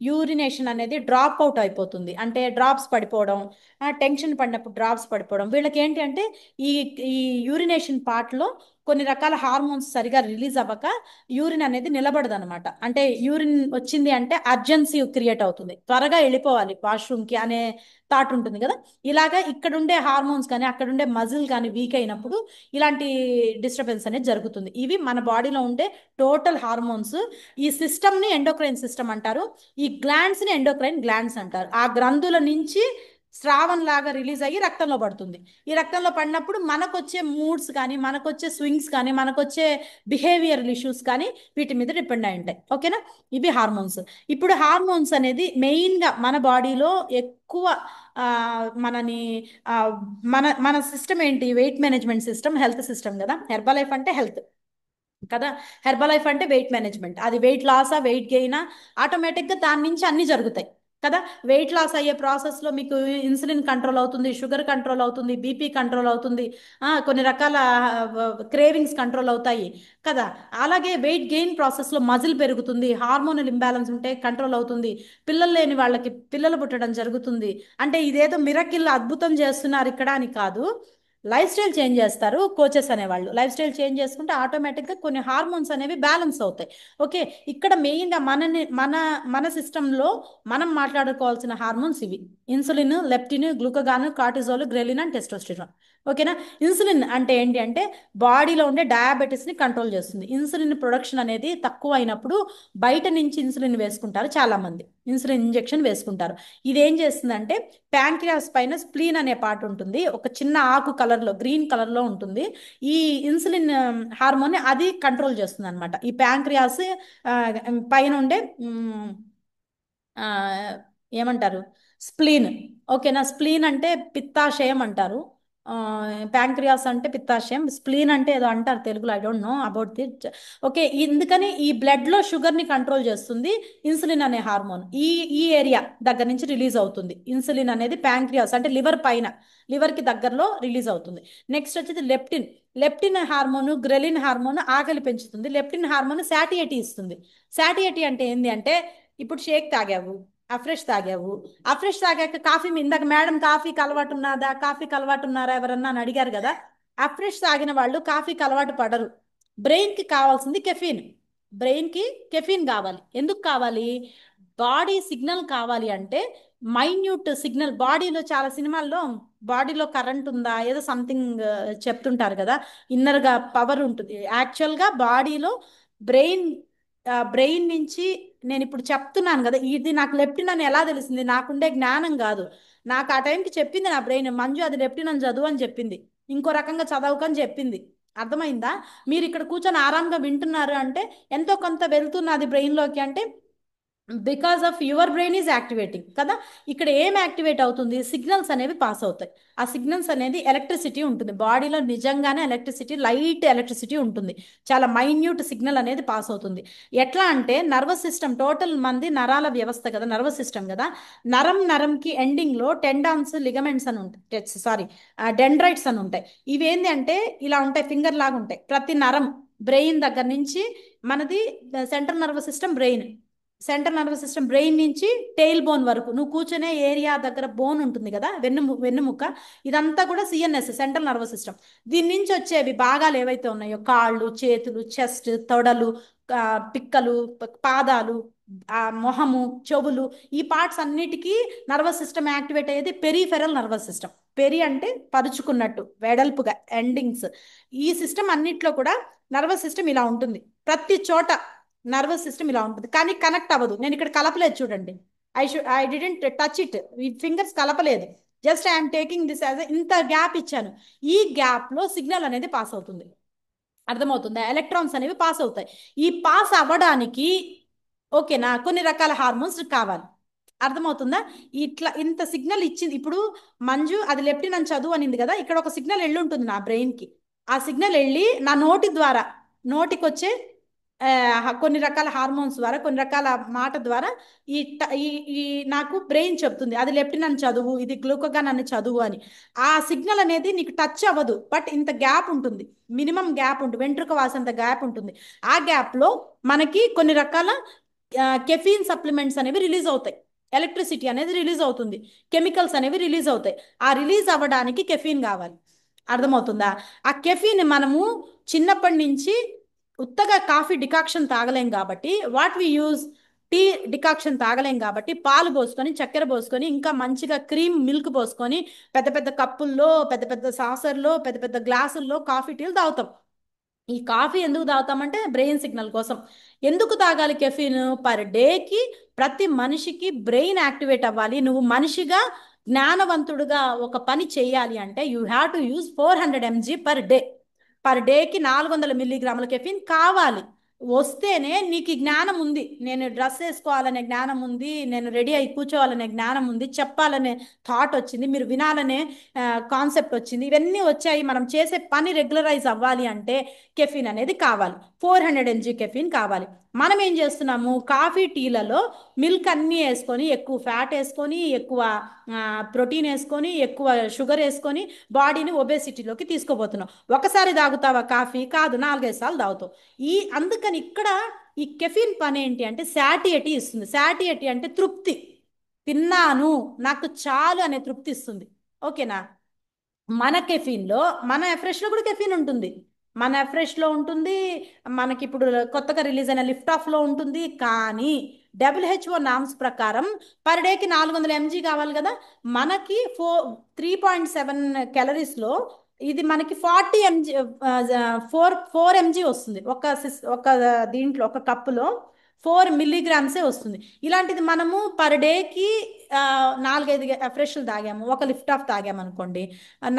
యూరినేషన్ అనేది డ్రాప్ అవుట్ అయిపోతుంది, అంటే డ్రాప్స్ పడిపోవడం, టెన్షన్ పడినప్పుడు డ్రాప్స్ పడిపోవడం. వీళ్ళకి ఏంటి అంటే ఈ ఈ యూరినేషన్ పార్ట్లో కొన్ని రకాల హార్మోన్స్ సరిగా రిలీజ్ అవ్వక యూరిన్ అనేది నిలబడదు అనమాట. అంటే యూరిన్ వచ్చింది అంటే అర్జెన్సీ క్రియేట్ అవుతుంది, త్వరగా వెళ్ళిపోవాలి వాష్రూమ్కి అనే థాట్ ఉంటుంది కదా. ఇలాగా ఇక్కడ ఉండే హార్మోన్స్ కానీ అక్కడ ఉండే మజిల్ కానీ వీక్ అయినప్పుడు ఇలాంటి డిస్టర్బెన్స్ అనేది జరుగుతుంది. ఇవి మన బాడీలో ఉండే టోటల్ హార్మోన్స్. ఈ సిస్టమ్ని ఎండోక్రైన్ సిస్టమ్ అంటారు, ఈ గ్లాండ్స్ని ఎండోక్రైన్ గ్లాండ్స్ అంటారు. ఆ గ్రంథుల నుంచి స్రావం లాగా రిలీజ్ అయ్యి రక్తంలో పడుతుంది. ఈ రక్తంలో పడినప్పుడు మనకొచ్చే మూడ్స్ కానీ, మనకొచ్చే స్వింగ్స్ కానీ, మనకొచ్చే బిహేవియరల్ ఇష్యూస్ కానీ వీటి మీద డిపెండ్ అయి ఉంటాయి. ఓకేనా. ఇవి హార్మోన్స్. ఇప్పుడు హార్మోన్స్ అనేది మెయిన్గా మన బాడీలో ఎక్కువ ఆ, మనని ఆ, మన మన సిస్టమ్ ఏంటి, weight management system, health system కదా. హెర్బల్ లైఫ్ అంటే హెల్త్ కదా, హెర్బల్ లైఫ్ అంటే వెయిట్ మేనేజ్మెంట్. అది వెయిట్ లాసా వెయిట్ గెయినా ఆటోమేటిక్గా దాని నుంచి అన్ని జరుగుతాయి కదా. వెయిట్ లాస్ అయ్యే ప్రాసెస్లో మీకు ఇన్సులిన్ కంట్రోల్ అవుతుంది, షుగర్ కంట్రోల్ అవుతుంది, బీపీ కంట్రోల్ అవుతుంది, కొన్ని రకాల క్రేవింగ్స్ కంట్రోల్ అవుతాయి కదా. అలాగే వెయిట్ గెయిన్ ప్రాసెస్లో మజిల్ పెరుగుతుంది, హార్మోనల్ ఇంబ్యాలెన్స్ ఉంటే కంట్రోల్ అవుతుంది, పిల్లలు లేని వాళ్ళకి పిల్లలు పుట్టడం జరుగుతుంది. అంటే ఇదేదో మిరకిల్ అద్భుతం చేస్తున్నారు ఇక్కడ అని కాదు. లైఫ్ స్టైల్ చేంజ్ చేస్తారు కోచెస్ అనేవాళ్ళు, లైఫ్ స్టైల్ చేంజ్ చేసుకుంటే ఆటోమేటిక్గా కొన్ని హార్మోన్స్ అనేవి బ్యాలెన్స్ అవుతాయి. ఓకే. ఇక్కడ మెయిన్గా మన సిస్టంలో మనం మాట్లాడుకోవాల్సిన హార్మోన్స్ ఇవి: insulin, leptin, glucagon, cortisol, ghrelin and testosterone. ఓకేనా. ఇన్సులిన్ అంటే ఏంటి అంటే బాడీలో ఉండే డయాబెటీస్ని కంట్రోల్ చేస్తుంది. ఇన్సులిన్ ప్రొడక్షన్ అనేది తక్కువ అయినప్పుడు బయట నుంచి ఇన్సులిన్ వేసుకుంటారు చాలామంది, ఇన్సులిన్ ఇంజెక్షన్ వేసుకుంటారు. ఇది ఏం చేస్తుందంటే ప్యాంక్రియాస్ పైన స్ప్లీన్ అనే పార్ట్ ఉంటుంది, ఒక చిన్న ఆకు కలర్లో గ్రీన్ కలర్లో ఉంటుంది. ఈ ఇన్సులిన్ హార్మోన్ అది కంట్రోల్ చేస్తుంది అనమాట. ఈ ప్యాంక్రియాస్ పైన ఉండే ఆ, ఏమంటారు, స్ప్లీన్. ఓకేనా. స్ప్లీన్ అంటే పిత్తాశయం అంటారు, ప్యాంక్రియాస్ అంటే పిత్తాశయం, స్ప్లీన్ అంటే ఏదో అంటారు తెలుగులో, I don't know about that. Okay. ఎందుకని ఈ బ్లడ్లో షుగర్ని కంట్రోల్ చేస్తుంది ఇన్సులిన్ అనే హార్మోన్. ఈ ఏరియా దగ్గర నుంచి రిలీజ్ అవుతుంది ఇన్సులిన్ అనేది, ప్యాంక్రియాస్ అంటే లివర్ పైన, లివర్కి దగ్గరలో రిలీజ్ అవుతుంది. నెక్స్ట్ వచ్చేది leptin. Leptin hormone, ghrelin hormone ఆకలి పెంచుతుంది. లెప్టిన్ హార్మోన్ సాటియేటీ ఇస్తుంది. సాటియేటీ అంటే ఏంది అంటే, ఇప్పుడు షేక్ తాగావు, అఫ్రెష్ తాగావు, అఫ్రెష్ తాగాక కాఫీ ఇందాక మేడం కాఫీకి అలవాటు ఉన్నదా, కాఫీకి అలవాటు ఉన్నారా ఎవరన్నా అని అడిగారు కదా. అఫ్రెష్ తాగిన వాళ్ళు కాఫీకి అలవాటు పడరు. బ్రెయిన్కి కావాల్సింది కెఫీన్. బ్రెయిన్కి కెఫీన్ కావాలి. ఎందుకు కావాలి? బాడీ సిగ్నల్ కావాలి అంటే, మైన్యూట్ సిగ్నల్. బాడీలో చాలా సినిమాల్లో బాడీలో కరెంట్ ఉందా ఏదో సంథింగ్ చెప్తుంటారు కదా, ఇన్నర్గా పవర్ ఉంటుంది. యాక్చువల్గా బాడీలో బ్రెయిన్ బ్రెయిన్ నుంచి, నేను ఇప్పుడు చెప్తున్నాను కదా, ఇది నాకు లెప్టిన్ అని ఎలా తెలిసింది, నాకుండే జ్ఞానం కాదు, నాకు ఆ టైంకి చెప్పింది నా బ్రెయిన్, మంజు అది లెప్టిన్ అని చదువు అని చెప్పింది, ఇంకో రకంగా చదవకని చెప్పింది. అర్థమైందా? మీరు ఇక్కడ కూర్చొని ఆరాంగా వింటున్నారు అంటే ఎంతో కొంత వెళ్తున్నది బ్రెయిన్లోకి అంటే because of your brain is activating కదా. ఇక్కడ ఏం యాక్టివేట్ అవుతుంది, సిగ్నల్స్ అనేవి పాస్ అవుతాయి. ఆ సిగ్నల్స్ అనేది ఎలక్ట్రిసిటీ ఉంటుంది బాడీలో, నిజంగానే ఎలక్ట్రిసిటీ, లైట్ ఎలక్ట్రిసిటీ ఉంటుంది. చాలా మైన్యూట్ సిగ్నల్ అనేది పాస్ అవుతుంది. ఎట్లా అంటే నర్వస్ సిస్టమ్, టోటల్ మంది నరాల వ్యవస్థ కదా, నర్వస్ సిస్టమ్ కదా. నరంకి ఎండింగ్లో టెండాన్స్, లిగమెంట్స్ అని ఉంటాయి, సారీ డెండ్రైట్స్ అని ఉంటాయి. ఇవేంటి అంటే ఇలా ఉంటాయి, ఫింగర్ లాగా ఉంటాయి ప్రతి నరం. బ్రెయిన్ దగ్గర నుంచి, మనది central nervous system brain, central nervous system brain నుంచి టెయిల్ బోన్ వరకు, నువ్వు కూర్చునే ఏరియా దగ్గర బోన్ ఉంటుంది కదా, వెన్నుముక్క, ఇదంతా కూడా సిఎన్ఎస్, సెంట్రల్ నర్వస్ సిస్టమ్. దీని నుంచి వచ్చేవి భాగాలు ఏవైతే ఉన్నాయో, కాళ్ళు, చేతులు, చెస్ట్, తొడలు, ఆ, పిక్కలు, పాదాలు, మొహము, చెవులు, ఈ పార్ట్స్ అన్నిటికీ నర్వస్ సిస్టమ్ యాక్టివేట్ అయ్యేది పెరిఫెరల్ నర్వస్ సిస్టమ్. పెరి అంటే పరుచుకున్నట్టు, వెడల్పుగా, ఎండింగ్స్. ఈ సిస్టమ్ అన్నిట్లో కూడా నర్వస్ సిస్టమ్ ఇలా ఉంటుంది. ప్రతి చోట నర్వస్ సిస్టమ్ ఇలా ఉంటుంది, కానీ కనెక్ట్ అవ్వదు. నేను ఇక్కడ కలపలేదు చూడండి. ఐ డిడెంట్ టచ్ ఇట్, ఈ ఫింగర్స్ కలపలేదు. Just I'm taking this as ఇంత గ్యాప్ ఇచ్చాను. ఈ గ్యాప్ లో సిగ్నల్ అనేది పాస్ అవుతుంది. అర్థమవుతుందా? ఎలక్ట్రాన్స్ అనేవి పాస్ అవుతాయి. ఈ పాస్ అవ్వడానికి ఓకేనా కొన్ని రకాల హార్మోన్స్ కావాలి. అర్థమవుతుందా? ఇట్లా ఇంత సిగ్నల్ ఇచ్చింది. ఇప్పుడు మంజు అది లెప్టిన్ అని చదువు అనింది కదా, ఇక్కడ ఒక సిగ్నల్ వెళ్ళి ఉంటుంది నా బ్రెయిన్ కి. ఆ సిగ్నల్ వెళ్ళి నా నోటి ద్వారా, నోటికి వచ్చే కొన్ని రకాల హార్మోన్స్ ద్వారా, కొన్ని రకాల మాట ద్వారా ఈ ఈ ఈ నాకు బ్రెయిన్ చెప్తుంది అది లెప్టిన్ అని చదువు, ఇది గ్లూకోగాన్ అని చదువు అని. ఆ సిగ్నల్ అనేది నీకు టచ్ అవ్వదు, బట్ ఇంత గ్యాప్ ఉంటుంది, మినిమం గ్యాప్ ఉంటుంది, వెంట్రుక వాసంత గ్యాప్ ఉంటుంది. ఆ గ్యాప్ లో మనకి కొన్ని రకాల కెఫీన్ సప్లిమెంట్స్ అనేవి రిలీజ్ అవుతాయి, ఎలక్ట్రిసిటీ అనేది రిలీజ్ అవుతుంది, కెమికల్స్ అనేవి రిలీజ్ అవుతాయి. ఆ రిలీజ్ అవ్వడానికి కెఫీన్ కావాలి. అర్థమవుతుందా? ఆ కెఫీన్ మనము చిన్నప్పటి నుంచి ఉత్తగా కాఫీ డికాక్షన్ తాగలేం కాబట్టి, what we use, tea decoction తాగలేం కాబట్టి పాలు పోసుకొని, చక్కెర పోసుకొని, ఇంకా మంచిగా క్రీమ్ మిల్క్ పోసుకొని, పెద్ద పెద్ద కప్పుల్లో, పెద్ద పెద్ద సాసర్లో, పెద్ద పెద్ద గ్లాసుల్లో కాఫీ టీలు తాగుతాం. ఈ కాఫీ ఎందుకు తాగుతామంటే బ్రెయిన్ సిగ్నల్ కోసం. ఎందుకు తాగాలి కెఫీన్? పర్ డేకి ప్రతి మనిషికి బ్రెయిన్ యాక్టివేట్ అవ్వాలి. నువ్వు మనిషిగా జ్ఞానవంతుడుగా ఒక పని చేయాలి అంటే you have to use 400 mg per day. Per డేకి 400 మిల్లీగ్రాముల కెఫీన్ కావాలి. వస్తేనే నీకు ఈ జ్ఞానం ఉంది, నేను డ్రెస్ వేసుకోవాలనే జ్ఞానం ఉంది, నేను రెడీ అయి కూర్చోవాలనే జ్ఞానం ఉంది, చెప్పాలనే థాట్ వచ్చింది, మీరు వినాలనే కాన్సెప్ట్ వచ్చింది, ఇవన్నీ వచ్చాయి. మనం చేసే పని రెగ్యులరైజ్ అవ్వాలి అంటే కెఫిన్ అనేది కావాలి. 400 mg కెఫిన్ కావాలి. మనం ఏం చేస్తున్నాము, కాఫీ టీలలో మిల్క్ అన్నీ వేసుకొని, ఎక్కువ ఫ్యాట్ వేసుకొని, ఎక్కువ ప్రోటీన్ వేసుకొని, ఎక్కువ షుగర్ వేసుకొని బాడీని ఒబేసిటీలోకి తీసుకోబోతున్నాం. ఒకసారి తాగుతావా కాఫీ? కాదు, 4-5 సార్లు తాగుతావు. అందుకని ఇక్కడ ఈ కెఫిన్ పని ఏంటి అంటే సాటియటీ ఇస్తుంది. సాటియటీ అంటే తృప్తి, తిన్నాను నాకు చాలు అనే తృప్తి ఇస్తుంది. ఓకేనా? మన కెఫీన్లో, మన ఎఫ్రెష్లో కూడా కెఫీన్ ఉంటుంది. మన ఎఫ్రెష్లో ఉంటుంది, మనకి ఇప్పుడు కొత్తగా రిలీజ్ అయిన లిఫ్ట్ ఆఫ్లో ఉంటుంది. కానీ డబ్ల్యూహెచ్ఓ నామ్స్ ప్రకారం పర్ డేకి 400 mg కావాలి కదా, మనకి 3.7 క్యాలరీస్లో ఇది మనకి 40 mg, 4 mg వస్తుంది. ఒక దీంట్లో, ఒక కప్పులో 4 మిల్లీగ్రామ్సే వస్తుంది. ఇలాంటిది మనము పర్ డేకి 4-5 ఎఫ్రెష్లు తాగాము, ఒక లిఫ్ట్ ఆఫ్ తాగాము అనుకోండి,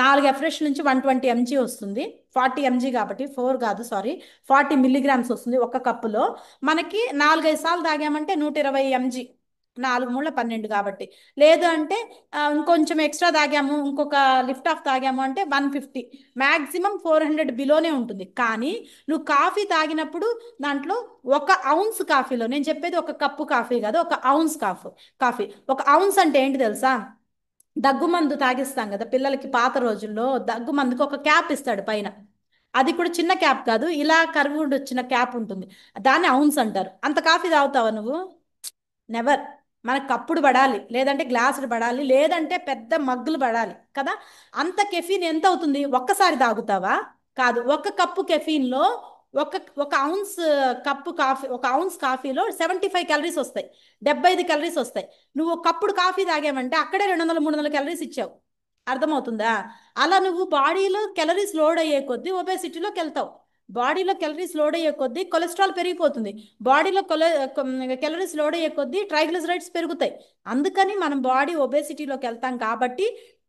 4 ఎఫ్రెష్ నుంచి 120 mg వస్తుంది. 40 mg కాబట్టి 4 కాదు, సారీ, 40 మిల్లీగ్రామ్స్ వస్తుంది ఒక కప్పులో. మనకి 4-5 సార్లు తాగామంటే 120 mg, 4×3=12 కాబట్టి. లేదు అంటే ఇంకొంచెం ఎక్స్ట్రా తాగాము, ఇంకొక లిఫ్ట్ ఆఫ్ తాగాము అంటే 150, మ్యాక్సిమం 400 బిలోనే ఉంటుంది. కానీ నువ్వు కాఫీ తాగినప్పుడు దాంట్లో 1 ఔన్స్ కాఫీలో, నేను చెప్పేది ఒక కప్పు కాఫీ కాదు, 1 ఔన్స్ కాఫీ. 1 ఔన్స్ అంటే ఏంటి తెలుసా? దగ్గుమందు తాగిస్తాం కదా పిల్లలకి, పాత రోజుల్లో దగ్గుమందుకి ఒక క్యాప్ ఇస్తాడు పైన. అది కూడా చిన్న క్యాప్ కాదు, ఇలా కర్వ్డ్ వచ్చిన క్యాప్ ఉంటుంది, దాన్ని ఔన్స్ అంటారు. అంత కాఫీ తాగుతావా నువ్వు? నెవర్. మనకు కప్పుడు పడాలి, లేదంటే గ్లాసులు పడాలి, లేదంటే పెద్ద మగ్గులు పడాలి కదా. అంత కెఫీన్ ఎంత అవుతుంది? ఒక్కసారి తాగుతావా? కాదు. ఒక కప్పు కెఫీన్లో ఒక ఒక ఔన్స్ కప్పు కాఫీ, 1 ఔన్స్ కాఫీలో 75 క్యాలరీస్ వస్తాయి, 75 క్యాలరీస్ వస్తాయి. నువ్వు ఒకప్పుడు కాఫీ తాగామంటే అక్కడే 200-300 క్యాలరీస్ ఇచ్చావు. అర్థమవుతుందా? అలా నువ్వు బాడీలో క్యాలరీస్ లోడ్ అయ్యే కొద్దీ ఒబేసిటీలోకి వెళ్తావు. బాడీలో క్యాలరీస్ లోడ్ అయ్యే కొద్దీ కొలెస్ట్రాల్ పెరిగిపోతుంది. బాడీలో క్యాలరీస్ లోడ్ అయ్యే కొద్దీ ట్రైగ్లిసరైడ్స్ పెరుగుతాయి. అందుకని మనం బాడీ ఒబేసిటీలోకి వెళ్తాం కాబట్టి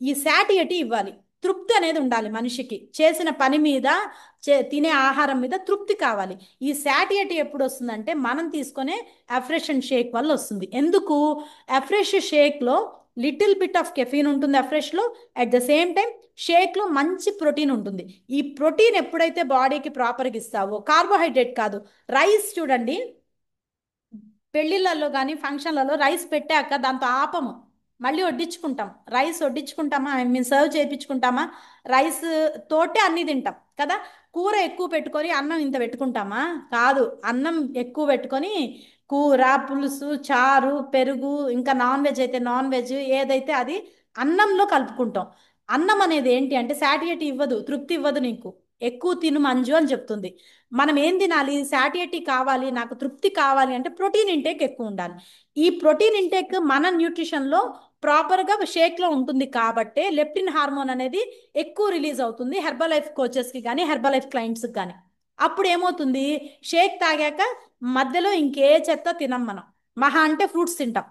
ఈ శాటియటీ ఇవ్వాలి. తృప్తి అనేది ఉండాలి మనిషికి, చేసిన పని మీద, తినే ఆహారం మీద తృప్తి కావాలి. ఈ శాటియటీ ఎప్పుడు వస్తుందంటే మనం తీసుకునే అఫ్రెష్ అండ్ షేక్ వల్ల వస్తుంది. ఎందుకు? అఫ్రెష్ షేక్లో లిటిల్ బిట్ ఆఫ్ కెఫీన్ ఉంటుంది అఫ్రెష్లో, అట్ ద సేమ్ టైం షేక్లో మంచి ప్రోటీన్ ఉంటుంది. ఈ ప్రోటీన్ ఎప్పుడైతే బాడీకి ప్రాపర్గా ఇస్తావో, కార్బోహైడ్రేట్ కాదు, రైస్ చూడండి, పెళ్ళిళ్ళల్లో కానీ ఫంక్షన్లలో రైస్ పెట్టాక దాంతో ఆపము, మళ్ళీ వడ్డించుకుంటాం. రైస్ వడ్డించుకుంటామా, ఐ మీన్ సర్వ్ చేయించుకుంటామా? రైస్ తోటే అన్ని తింటాం కదా. కూర ఎక్కువ పెట్టుకొని అన్నం ఇంత పెట్టుకుంటామా? కాదు. అన్నం ఎక్కువ పెట్టుకొని కూర, పులుసు, చారు, పెరుగు, ఇంకా నాన్ వెజ్ అయితే నాన్ వెజ్, ఏదైతే అది అన్నంలో కలుపుకుంటాం. అన్నం అనేది ఏంటి అంటే సాటియేటి ఇవ్వదు, తృప్తి ఇవ్వదు నీకు. ఎక్కువ తిను మంజు అని చెప్తుంది. మనం ఏం తినాలి? సాటియేటి కావాలి, నాకు తృప్తి కావాలి అంటే ప్రోటీన్ ఇంటేక్ ఎక్కువ ఉండాలి. ఈ ప్రోటీన్ ఇంటేక్ మన న్యూట్రిషన్లో ప్రాపర్గా షేక్లో ఉంటుంది కాబట్టే లెప్టిన్ హార్మోన్ అనేది ఎక్కువ రిలీజ్ అవుతుంది హెర్బల్ లైఫ్ కోచెస్కి కానీ హెర్బల్ లైఫ్ క్లయింట్స్కి కానీ. అప్పుడు ఏమవుతుంది? షేక్ తాగాక మధ్యలో ఇంకే చెత్త తినం మనం. మహా అంటే ఫ్రూట్స్ తింటాం,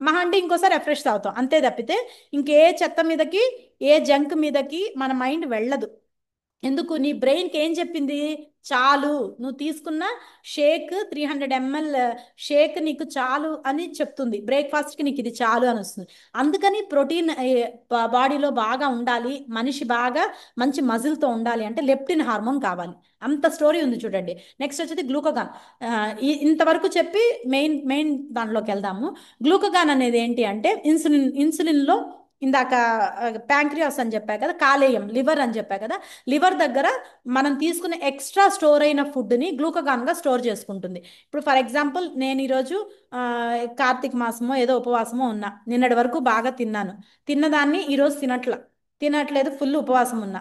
మహా అంటే ఇంకోసారి రిఫ్రెష్ తాగుతాం, అంతే తప్పితే ఇంకే చెత్త మీదకి, ఏ జంక్ మీదకి మన మైండ్ వెళ్ళదు. ఎందుకు? నీ బ్రెయిన్కి ఏం చెప్పింది? చాలు, నువ్వు తీసుకున్న షేక్ 300 ml షేక్ నీకు చాలు అని చెప్తుంది. బ్రేక్ఫాస్ట్కి నీకు ఇది చాలు అని వస్తుంది. అందుకని ప్రోటీన్ బాడీలో బాగా ఉండాలి, మనిషి బాగా మంచి మజిల్తో ఉండాలి అంటే లెప్టిన్ హార్మోన్ కావాలి. అంత స్టోరీ ఉంది చూడండి. నెక్స్ట్ వచ్చేది గ్లూకగాన్. ఇంతవరకు చెప్పి మెయిన్ మెయిన్ దాంట్లోకి వెళ్దాము. గ్లూకగాన్ అనేది ఏంటి అంటే ఇన్సులిన్లో ఇందాక ప్యాంక్రియాస్ అని చెప్పా కదా, కాలేయం, లివర్ అని చెప్పా కదా, లివర్ దగ్గర మనం తీసుకునే ఎక్స్ట్రా స్టోర్ అయిన ఫుడ్ని గ్లూకగాన్గా స్టోర్ చేసుకుంటుంది. ఇప్పుడు ఫర్ ఎగ్జాంపుల్ నేను ఈరోజు కార్తీక మాసమో ఏదో ఉపవాసమో ఉన్నా, నిన్నటి వరకు బాగా తిన్నాను, తిన్నదాన్ని ఈరోజు తినట్లేదు, ఫుల్ ఉపవాసం ఉన్నా,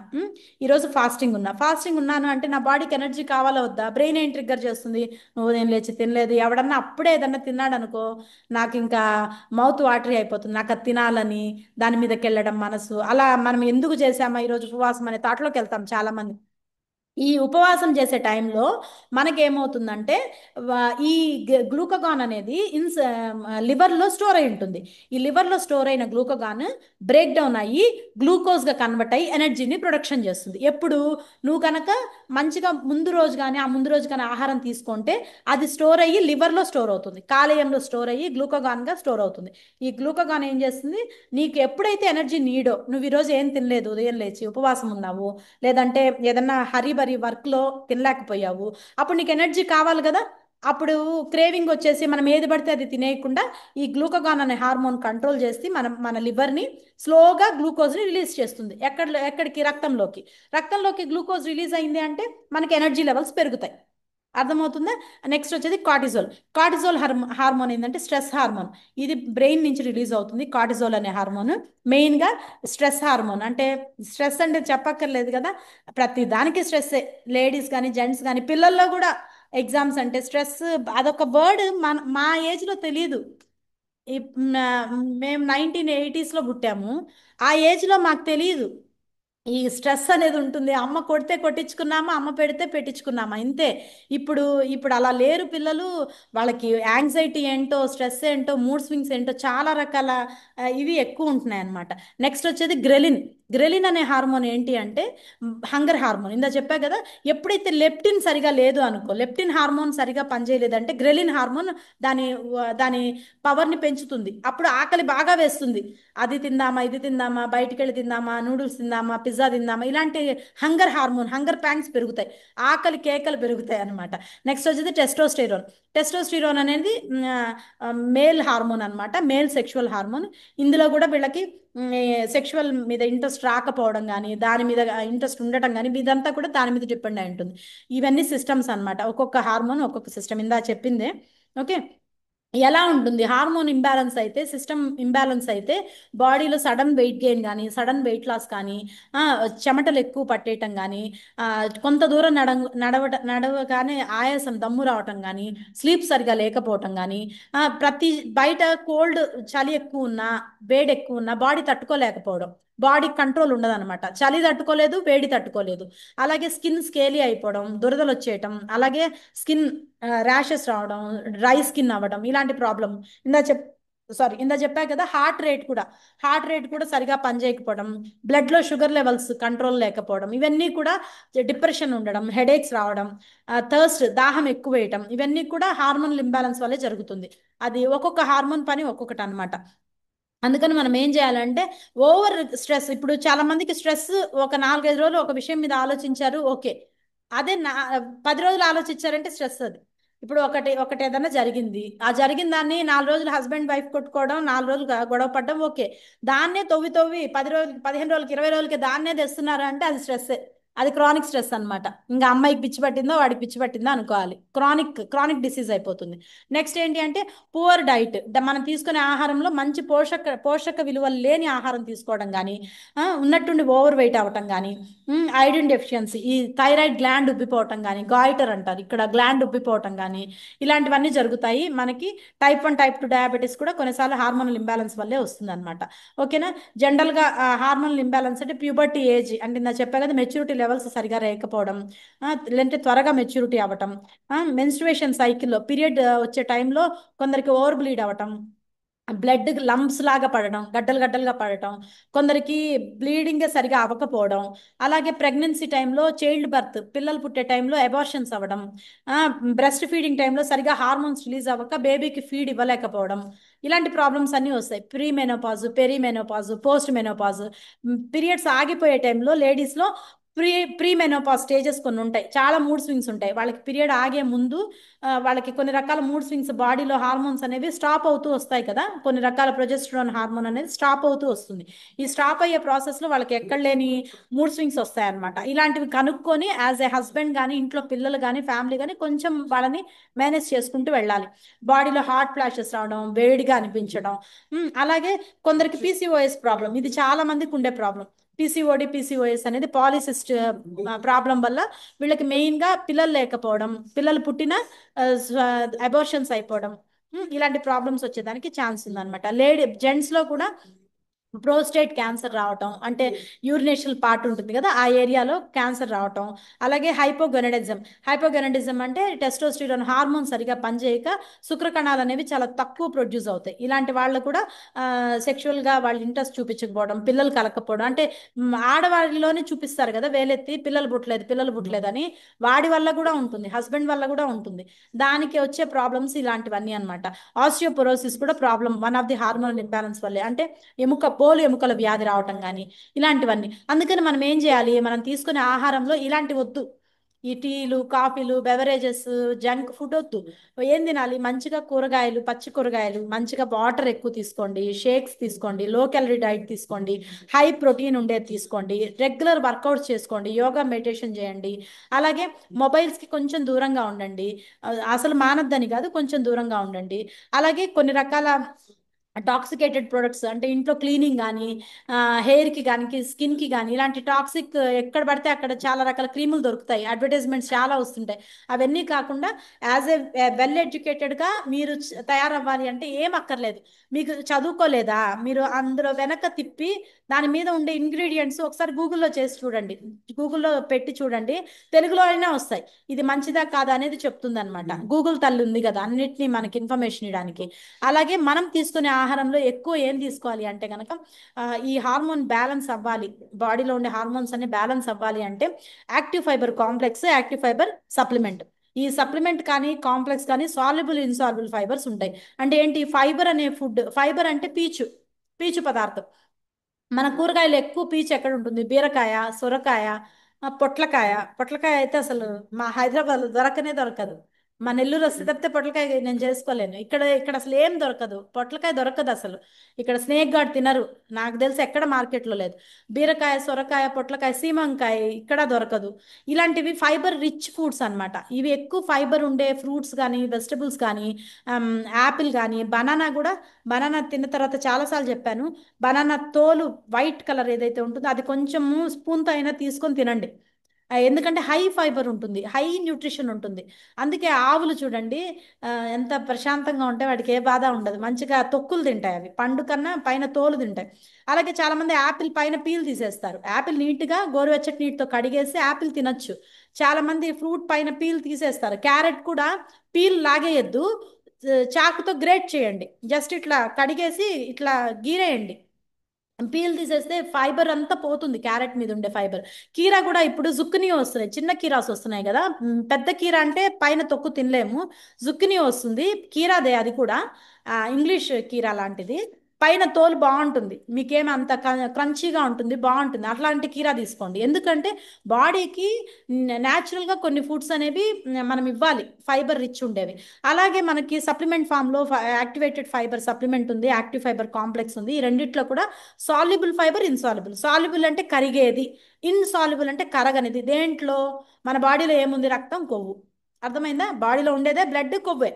ఈరోజు ఫాస్టింగ్ ఉన్నా. ఫాస్టింగ్ ఉన్నాను అంటే నా బాడీకి ఎనర్జీ కావాలా వద్దా? బ్రెయిన్ ఏం ట్రిగ్గర్ చేస్తుంది? నువ్వు నేను లేచి తినలేదు, ఎవడన్నా అప్పుడే ఏదన్నా తిన్నాడు అనుకో, నాకు ఇంకా మౌత్ వాటరీ అయిపోతుంది, నాకు అది తినాలని దాని మీదకి వెళ్ళడం మనసు. అలా మనం ఎందుకు చేసామా ఈరోజు ఉపవాసం అనే థాట్లోకి వెళ్తాం చాలా మంది. ఈ ఉపవాసం చేసే టైంలో మనకేమవుతుందంటే ఈ గ్లూకగాన్ అనేది లివర్లో స్టోర్ అయి ఉంటుంది. ఈ లివర్లో స్టోర్ అయిన గ్లూకగాన్ బ్రేక్ డౌన్ అయ్యి గ్లూకోజ్గా కన్వర్ట్ అయ్యి ఎనర్జీని ప్రొడక్షన్ చేస్తుంది. ఎప్పుడు? నువ్వు కనుక మంచిగా ముందు రోజు కానీ ఆ ముందు రోజు కానీ ఆహారం తీసుకుంటే అది స్టోర్ అయ్యి లివర్లో స్టోర్ అవుతుంది, కాలేయంలో స్టోర్ అయ్యి గ్లూకగాన్గా స్టోర్ అవుతుంది. ఈ గ్లూకగాన్ ఏం చేస్తుంది? నీకు ఎప్పుడైతే ఎనర్జీ నీడో, నువ్వు ఈరోజు ఏం తినలేదు, ఉదయం లేచి ఉపవాసం ఉన్నావు, లేదంటే ఏదన్నా హరీ బరీ వర్క్లో తినలేకపోయావు, అప్పుడు నీకు ఎనర్జీ కావాలి కదా. అప్పుడు క్రేవింగ్ వచ్చేసి మనం ఏది పడితే అది తినేయకుండా ఈ గ్లూకగాన్ అనే హార్మోన్ కంట్రోల్ చేసి మన లివర్ని స్లోగా గ్లూకోజ్ని రిలీజ్ చేస్తుంది. ఎక్కడికి? రక్తంలోకి గ్లూకోజ్ రిలీజ్ అయింది అంటే మనకి ఎనర్జీ లెవెల్స్ పెరుగుతాయి. అర్థమవుతుందా? నెక్స్ట్ వచ్చేది కార్టిజోల్. కార్టిజోల్ హార్మోన్ ఏంటంటే స్ట్రెస్ హార్మోన్. ఇది బ్రెయిన్ నుంచి రిలీజ్ అవుతుంది. కార్టిజోల్ అనే హార్మోన్ మెయిన్గా స్ట్రెస్ హార్మోన్. అంటే స్ట్రెస్ అంటే చెప్పక్కర్లేదు కదా, ప్రతి దానికి స్ట్రెస్సే. లేడీస్ కానీ జెంట్స్ కానీ పిల్లల్లో కూడా ఎగ్జామ్స్ అంటే స్ట్రెస్, అదొక వర్డ్ మా ఏజ్లో తెలియదు. ఈ మేము 1980sలో పుట్టాము, ఆ ఏజ్లో మాకు తెలియదు ఈ స్ట్రెస్ అనేది ఉంటుంది. అమ్మ కొడితే కొట్టించుకున్నామా, అమ్మ పెడితే పెట్టించుకున్నామా, ఇంతే. ఇప్పుడు ఇప్పుడు అలా లేరు పిల్లలు. వాళ్ళకి యాంగ్జైటీ ఏంటో, స్ట్రెస్ ఏంటో, మూడ్ స్వింగ్స్ ఏంటో చాలా రకాల ఇవి ఎక్కువ ఉంటున్నాయి అన్నమాట. నెక్స్ట్ వచ్చేది గ్రెలిన్. గ్రెలిన్ అనే హార్మోన్ ఏంటి అంటే హంగర్ హార్మోన్. ఇందా చెప్పా కదా, ఎప్పుడైతే లెప్టిన్ సరిగా లేదు అనుకో, లెప్టిన్ హార్మోన్ సరిగా పనిచేయలేదంటే గ్రెలిన్ హార్మోన్ దాని దాని పవర్ని పెంచుతుంది. అప్పుడు ఆకలి బాగా వేస్తుంది, అది తిందామా, ఇది తిందామా, బయటికి వెళ్ళి తిందామా, నూడిల్స్ తిందామా, పిజ్జా తిందామా, ఇలాంటి హంగర్ హార్మోన్, హంగర్ ప్యాంగ్స్ పెరుగుతాయి, ఆకలి కేకలు పెరుగుతాయి అనమాట. నెక్స్ట్ వచ్చేది టెస్టోస్టెరోన్. టెస్టోస్టెరోన్ అనేది మేల్ హార్మోన్ అనమాట, మేల్ సెక్షువల్ హార్మోన్. ఇందులో కూడా వీళ్ళకి సెక్షువల్ మీద ఇంట్రెస్ట్ రాకపోవడం కానీ, దాని మీద ఇంట్రెస్ట్ ఉండటం కానీ, ఇదంతా కూడా దాని మీద డిపెండ్ అయి ఉంటుంది. ఇవన్నీ సిస్టమ్స్ అనమాట, ఒక్కొక్క హార్మోన్ ఒక్కొక్క సిస్టమ్. ఇందా చెప్పిందే. ఓకే. ఎలా ఉంటుంది? హార్మోన్ ఇంబ్యాలెన్స్ అయితే, సిస్టమ్ ఇంబ్యాలెన్స్ అయితే బాడీలో సడన్ వెయిట్ గెయిన్ కానీ, సడన్ వెయిట్ లాస్ కానీ, ఆ, చెమటలు ఎక్కువ పట్టేయటం కానీ, కొంత దూరం నడవగానే ఆయాసం, దమ్ము రావటం కానీ, స్లీప్ సరిగా లేకపోవటం కానీ, ప్రతి బయట కోల్డ్, చలి ఎక్కువ ఉన్నా, వేడి ఎక్కువ ఉన్నా బాడీ తట్టుకోలేకపోవడం, బాడీ కంట్రోల్ ఉండదన్నమాట. చలి తట్టుకోలేదు, వేడి తట్టుకోలేదు. అలాగే స్కిన్ స్కేలీ అయిపోవడం, దురదలు వచ్చేయటం, అలాగే స్కిన్ ర్యాషెస్ రావడం, డ్రై స్కిన్ అవ్వడం, ఇలాంటి ప్రాబ్లం. ఇందా చెప్ ఇందా చెప్పా కదా, హార్ట్ రేట్ కూడా సరిగా పనిచేయకపోవడం, బ్లడ్లో షుగర్ లెవెల్స్ కంట్రోల్ లేకపోవడం, ఇవన్నీ కూడా డిప్రెషన్ ఉండడం, హెడేక్స్ రావడం, దాహం ఎక్కువ వేయటం, ఇవన్నీ కూడా హార్మోన్ ఇంబ్యాలెన్స్ వల్లే జరుగుతుంది. అది ఒక్కొక్క హార్మోన్ పని ఒక్కొక్కటి అనమాట. అందుకని మనం ఏం చేయాలంటే ఓవర్ స్ట్రెస్, ఇప్పుడు చాలా మందికి స్ట్రెస్ ఒక 4-5 రోజులు ఒక విషయం మీద ఆలోచించారు, ఓకే. అదే 10 రోజులు ఆలోచించారంటే స్ట్రెస్ అది. ఇప్పుడు ఒకటి ఒకటి ఏదైనా జరిగింది, ఆ జరిగిన దాన్ని 4 రోజులు హస్బెండ్ వైఫ్ కొట్టుకోవడం, 4 రోజులు గొడవ పడడం, ఓకే. దాన్నే తవ్వి తవ్వి 10 రోజులకి, 15 రోజులకి, 20 రోజులకి దాన్నే తెస్తున్నారు అంటే అది స్ట్రెస్. అది క్రానిక్ స్ట్రెస్ అన్నమాట. ఇంకా అమ్మాయికి పిచ్చి పట్టిందో వాడికి పిచ్చి పట్టిందో అనుకోవాలి. క్రానిక్ డిసీజ్ అయిపోతుంది. నెక్స్ట్ ఏంటి అంటే పువర్ డైట్. మనం తీసుకునే ఆహారంలో మంచి పోషక విలువలు లేని ఆహారం తీసుకోవడం కానీ, ఉన్నట్టుండి ఓవర్ వెయిట్ అవ్వటం కానీ, ఐరన్ డెఫిషియన్సీ, ఈ థైరాయిడ్ గ్లాండ్ ఉబ్బిపోవటం కానీ, గాయిటర్ అంటారు ఇక్కడ, గ్లాండ్ ఉబ్బిపోవటం కానీ, ఇలాంటివన్నీ జరుగుతాయి మనకి. టైప్ 1 టైప్ 2 డయాబెటీస్ కూడా కొన్నిసార్లు హార్మోనల్ ఇంబ్యాలెన్స్ వల్లే వస్తుంది అనమాట. ఓకేనా. జనరల్గా హార్మోనల్ ఇంబ్యాలెన్స్ అంటే ప్యూబర్టీ ఏజ్ అంటే నా చెప్పా కదా, మెచ్యూరిటీ లెవెల్స్ సరిగా లేకపోవడం, లేదంటే త్వరగా మెచ్యూరిటీ అవ్వటం, మెన్స్ట్రుయేషన్ సైకిల్లో పీరియడ్ వచ్చే టైంలో కొందరికి ఓవర్ బ్లీడ్ అవ్వటం, బ్లడ్ లంప్స్ లాగా పడడం, గడ్డలు గడ్డలుగా పడటం, కొందరికి బ్లీడింగ్ సరిగా అవ్వకపోవడం, అలాగే ప్రెగ్నెన్సీ టైంలో చైల్డ్ బర్త్, పిల్లలు పుట్టే టైంలో అబార్షన్స్ అవ్వడం, బ్రెస్ట్ ఫీడింగ్ టైంలో సరిగా హార్మోన్స్ రిలీజ్ అవ్వక బేబీకి ఫీడ్ ఇవ్వలేకపోవడం, ఇలాంటి ప్రాబ్లమ్స్ అన్నీ వస్తాయి. Pre menopause, peri menopause, post menopause, periods ఆగిపోయే టైంలో లేడీస్లో ప్రీ ప్రీ మెనోపాజ్ స్టేజెస్ కొన్ని ఉంటాయి. చాలా మూడ్ స్వింగ్స్ ఉంటాయి వాళ్ళకి. పీరియడ్ ఆగే ముందు వాళ్ళకి కొన్ని రకాల మూడ్ స్వింగ్స్, బాడీలో హార్మోన్స్ అనేవి స్టాప్ అవుతూ వస్తాయి కదా, కొన్ని రకాల ప్రొజెస్ట్రాన్ హార్మోన్ అనేది స్టాప్ అవుతూ వస్తుంది. ఈ స్టాప్ అయ్యే ప్రాసెస్లో వాళ్ళకి ఎక్కడ లేని మూడ్ స్వింగ్స్ వస్తాయన్నమాట. ఇలాంటివి కనుక్కొని యాజ్ ఏ హస్బెండ్ కానీ, ఇంట్లో పిల్లలు కానీ, ఫ్యామిలీ కానీ కొంచెం వాళ్ళని మేనేజ్ చేసుకుంటూ వెళ్ళాలి. బాడీలో హాట్ ఫ్లాషెస్ రావడం, వేడిగా అనిపించడం, అలాగే కొందరికి పీసీఓఎస్ ప్రాబ్లం, ఇది చాలా మందికి ఉండే ప్రాబ్లం. పీసీఓఎస్ అనేది పాలిసిస్ట్ ప్రాబ్లం వల్ల వీళ్ళకి మెయిన్గా పిల్లలు లేకపోవడం, పిల్లలు పుట్టిన అబార్షన్స్ అయిపోవడం, ఇలాంటి ప్రాబ్లమ్స్ వచ్చేదానికి ఛాన్స్ ఉందన్నమాట. జెంట్స్లో కూడా ప్రోస్టేట్ క్యాన్సర్ రావటం, అంటే యూరినేషనల్ పార్ట్ ఉంటుంది కదా ఆ ఏరియాలో క్యాన్సర్ రావటం, అలాగే హైపోగొనాడిజం అంటే టెస్టోస్టిరాన్ హార్మోన్ సరిగా పనిచేయక శుక్రకణాలు అనేవి చాలా తక్కువ ప్రొడ్యూస్ అవుతాయి. ఇలాంటి వాళ్ళు కూడా సెక్షువల్గా వాళ్ళు ఇంట్రెస్ట్ చూపించకపోవడం, పిల్లలు కలగకపోవడం, అంటే ఆడవారిలోనే చూపిస్తారు కదా వేలెత్తి పిల్లలు పుట్టలేదు అని, వాడి వల్ల కూడా ఉంటుంది, హస్బెండ్ వల్ల కూడా ఉంటుంది. దానికి వచ్చే ప్రాబ్లమ్స్ ఇలాంటివన్నీ అన్నమాట. ఆస్టియోపొరోసిస్ కూడా problem, one of the hormonal imbalance వల్లే, అంటే పోలు ఎముకల వ్యాధి రావటం కానీ, ఇలాంటివన్నీ. అందుకని మనం ఏం చేయాలి, మనం తీసుకునే ఆహారంలో ఇలాంటి వద్దు. ఈ టీలు, కాఫీలు, బెవరేజెస్, జంక్ ఫుడ్ వద్దు. ఏం తినాలి, మంచిగా కూరగాయలు, పచ్చి కూరగాయలు, మంచిగా వాటర్ ఎక్కువ తీసుకోండి, షేక్స్ తీసుకోండి, లో క్యాలరీ డైట్ తీసుకోండి, హై ప్రోటీన్ ఉండేది తీసుకోండి, రెగ్యులర్ వర్కౌట్స్ చేసుకోండి, యోగా మెడిటేషన్ చేయండి. అలాగే మొబైల్స్కి కొంచెం దూరంగా ఉండండి. అసలు మానద్దని కాదు, కొంచెం దూరంగా ఉండండి. అలాగే కొన్ని రకాల టాక్సికేటెడ్ ప్రొడక్ట్స్, అంటే ఇంట్లో క్లీనింగ్ కానీ, హెయిర్కి కానీ, స్కిన్కి కానీ, ఇలాంటి టాక్సిక్ ఎక్కడ పడితే అక్కడ చాలా రకాల క్రీములు దొరుకుతాయి, అడ్వర్టైజ్మెంట్స్ చాలా వస్తుంటాయి. అవన్నీ కాకుండా యాజ్ ఏ వెల్ ఎడ్యుకేటెడ్గా మీరు తయారవ్వాలి అంటే ఏం అక్కర్లేదు. మీకు చదువుకోలేదా, మీరు అందులో వెనక తిప్పి దాని మీద ఉండే ఇంగ్రీడియంట్స్ ఒకసారి గూగుల్లో చేసి చూడండి, గూగుల్లో పెట్టి చూడండి, తెలుగులో అయినా వస్తాయి. ఇది మంచిదా కాదా అనేది చెప్తుంది అనమాట. గూగుల్ తల్లి ఉంది కదా అన్నిటినీ మనకి ఇన్ఫర్మేషన్ ఇవ్వడానికి. అలాగే మనం తీసుకునే ఆహారంలో ఎక్కువ ఏం తీసుకోవాలి అంటే కనుక, ఈ హార్మోన్ బ్యాలెన్స్ అవ్వాలి, బాడీలో ఉండే హార్మోన్స్ అన్ని బ్యాలెన్స్ అవ్వాలి అంటే active fiber complex, active fibre supplement. ఈ సప్లిమెంట్ కానీ కాంప్లెక్స్ కానీ సాల్యుబుల్ ఇన్సాల్యుబుల్ ఫైబర్స్ ఉంటాయి. అంటే ఏంటి, ఫైబర్ అనే ఫుడ్, ఫైబర్ అంటే పీచు, పీచు పదార్థం. మన కూరగాయలు ఎక్కువ పీచు ఎక్కడ ఉంటుంది, బీరకాయ, సొరకాయ, పొట్లకాయ అయితే అసలు మా హైదరాబాద్ దొరకనే దొరకదు. మా నెల్లూరు వస్తే తప్పితే పొట్లకాయ నేను చేసుకోలేను. ఇక్కడ ఇక్కడ అసలు ఏం దొరకదు, పొట్లకాయ దొరకదు అసలు. ఇక్కడ స్నేక్ గార్డ్ తినరు, నాకు తెలిసి ఎక్కడ మార్కెట్లో లేదు. బీరకాయ, సొరకాయ, పొట్లకాయ, సీమంకాయ ఇక్కడ దొరకదు. ఇలాంటివి ఫైబర్ రిచ్ ఫుడ్స్ అన్నమాట. ఇవి ఎక్కువ ఫైబర్ ఉండే ఫ్రూట్స్ కానీ, వెజిటబుల్స్ కానీ, యాపిల్ కానీ, బనానా కూడా. బనానా తిన్న తర్వాత చాలాసార్లు చెప్పాను, బనానా తోలు వైట్ కలర్ ఏదైతే ఉంటుందో అది కొంచెము స్పూన్తో అయినా తీసుకొని తినండి. ఎందుకంటే హై ఫైబర్ ఉంటుంది, హై న్యూట్రిషన్ ఉంటుంది. అందుకే ఆవులు చూడండి, ఎంత ప్రశాంతంగా ఉంటే వాటికి ఏ బాధ ఉండదు, మంచిగా తొక్కులు తింటాయి, అవి పండు కన్నా పైన తోలు తింటాయి. అలాగే చాలామంది యాపిల్ పైన పీల్ తీసేస్తారు. యాపిల్ నీట్గా గోరువెచ్చటి నీటితో కడిగేసి యాపిల్ తినొచ్చు. చాలామంది ఫ్రూట్ పైన పీల్ తీసేస్తారు. క్యారెట్ కూడా పీల్ లాగేయద్దు, చాకుతో గ్రేట్ చేయండి, జస్ట్ ఇట్లా కడిగేసి ఇట్లా గీరేయండి. పీల్ తీసేస్తే ఫైబర్ అంతా పోతుంది, క్యారెట్ మీద ఉండే ఫైబర్. కీరా కూడా ఇప్పుడు జుక్కినీ వస్తున్నాయి, చిన్న కీరాస్ వస్తున్నాయి కదా, పెద్ద కీరా అంటే పైన తొక్కు తినలేము, జుక్కినీ వస్తుంది, కీరాదే అది కూడా, ఇంగ్లీష్ కీరా లాంటిది. పైన తోలు బాగుంటుంది, మీకేం అంత క్రంచీగా ఉంటుంది, బాగుంటుంది, అట్లాంటి కీరా తీసుకోండి. ఎందుకంటే బాడీకి న్యాచురల్గా కొన్ని ఫుడ్స్ అనేవి మనం ఇవ్వాలి, ఫైబర్ రిచ్ ఉండేవి. అలాగే మనకి సప్లిమెంట్ ఫామ్లో యాక్టివేటెడ్ ఫైబర్ సప్లిమెంట్ ఉంది, యాక్టివ్ ఫైబర్ కాంప్లెక్స్ ఉంది. ఈ రెండిట్లో కూడా సాల్యుబుల్ ఫైబర్, ఇన్సాల్యుబుల్. సాల్యుబుల్ అంటే కరిగేది, ఇన్సాల్యుబుల్ అంటే కరగనిది. దేంట్లో? మన బాడీలో ఏముంది? రక్తం, కొవ్వు. అర్థమైందా? బాడీలో ఉండేదే బ్లడ్, కొవ్వే.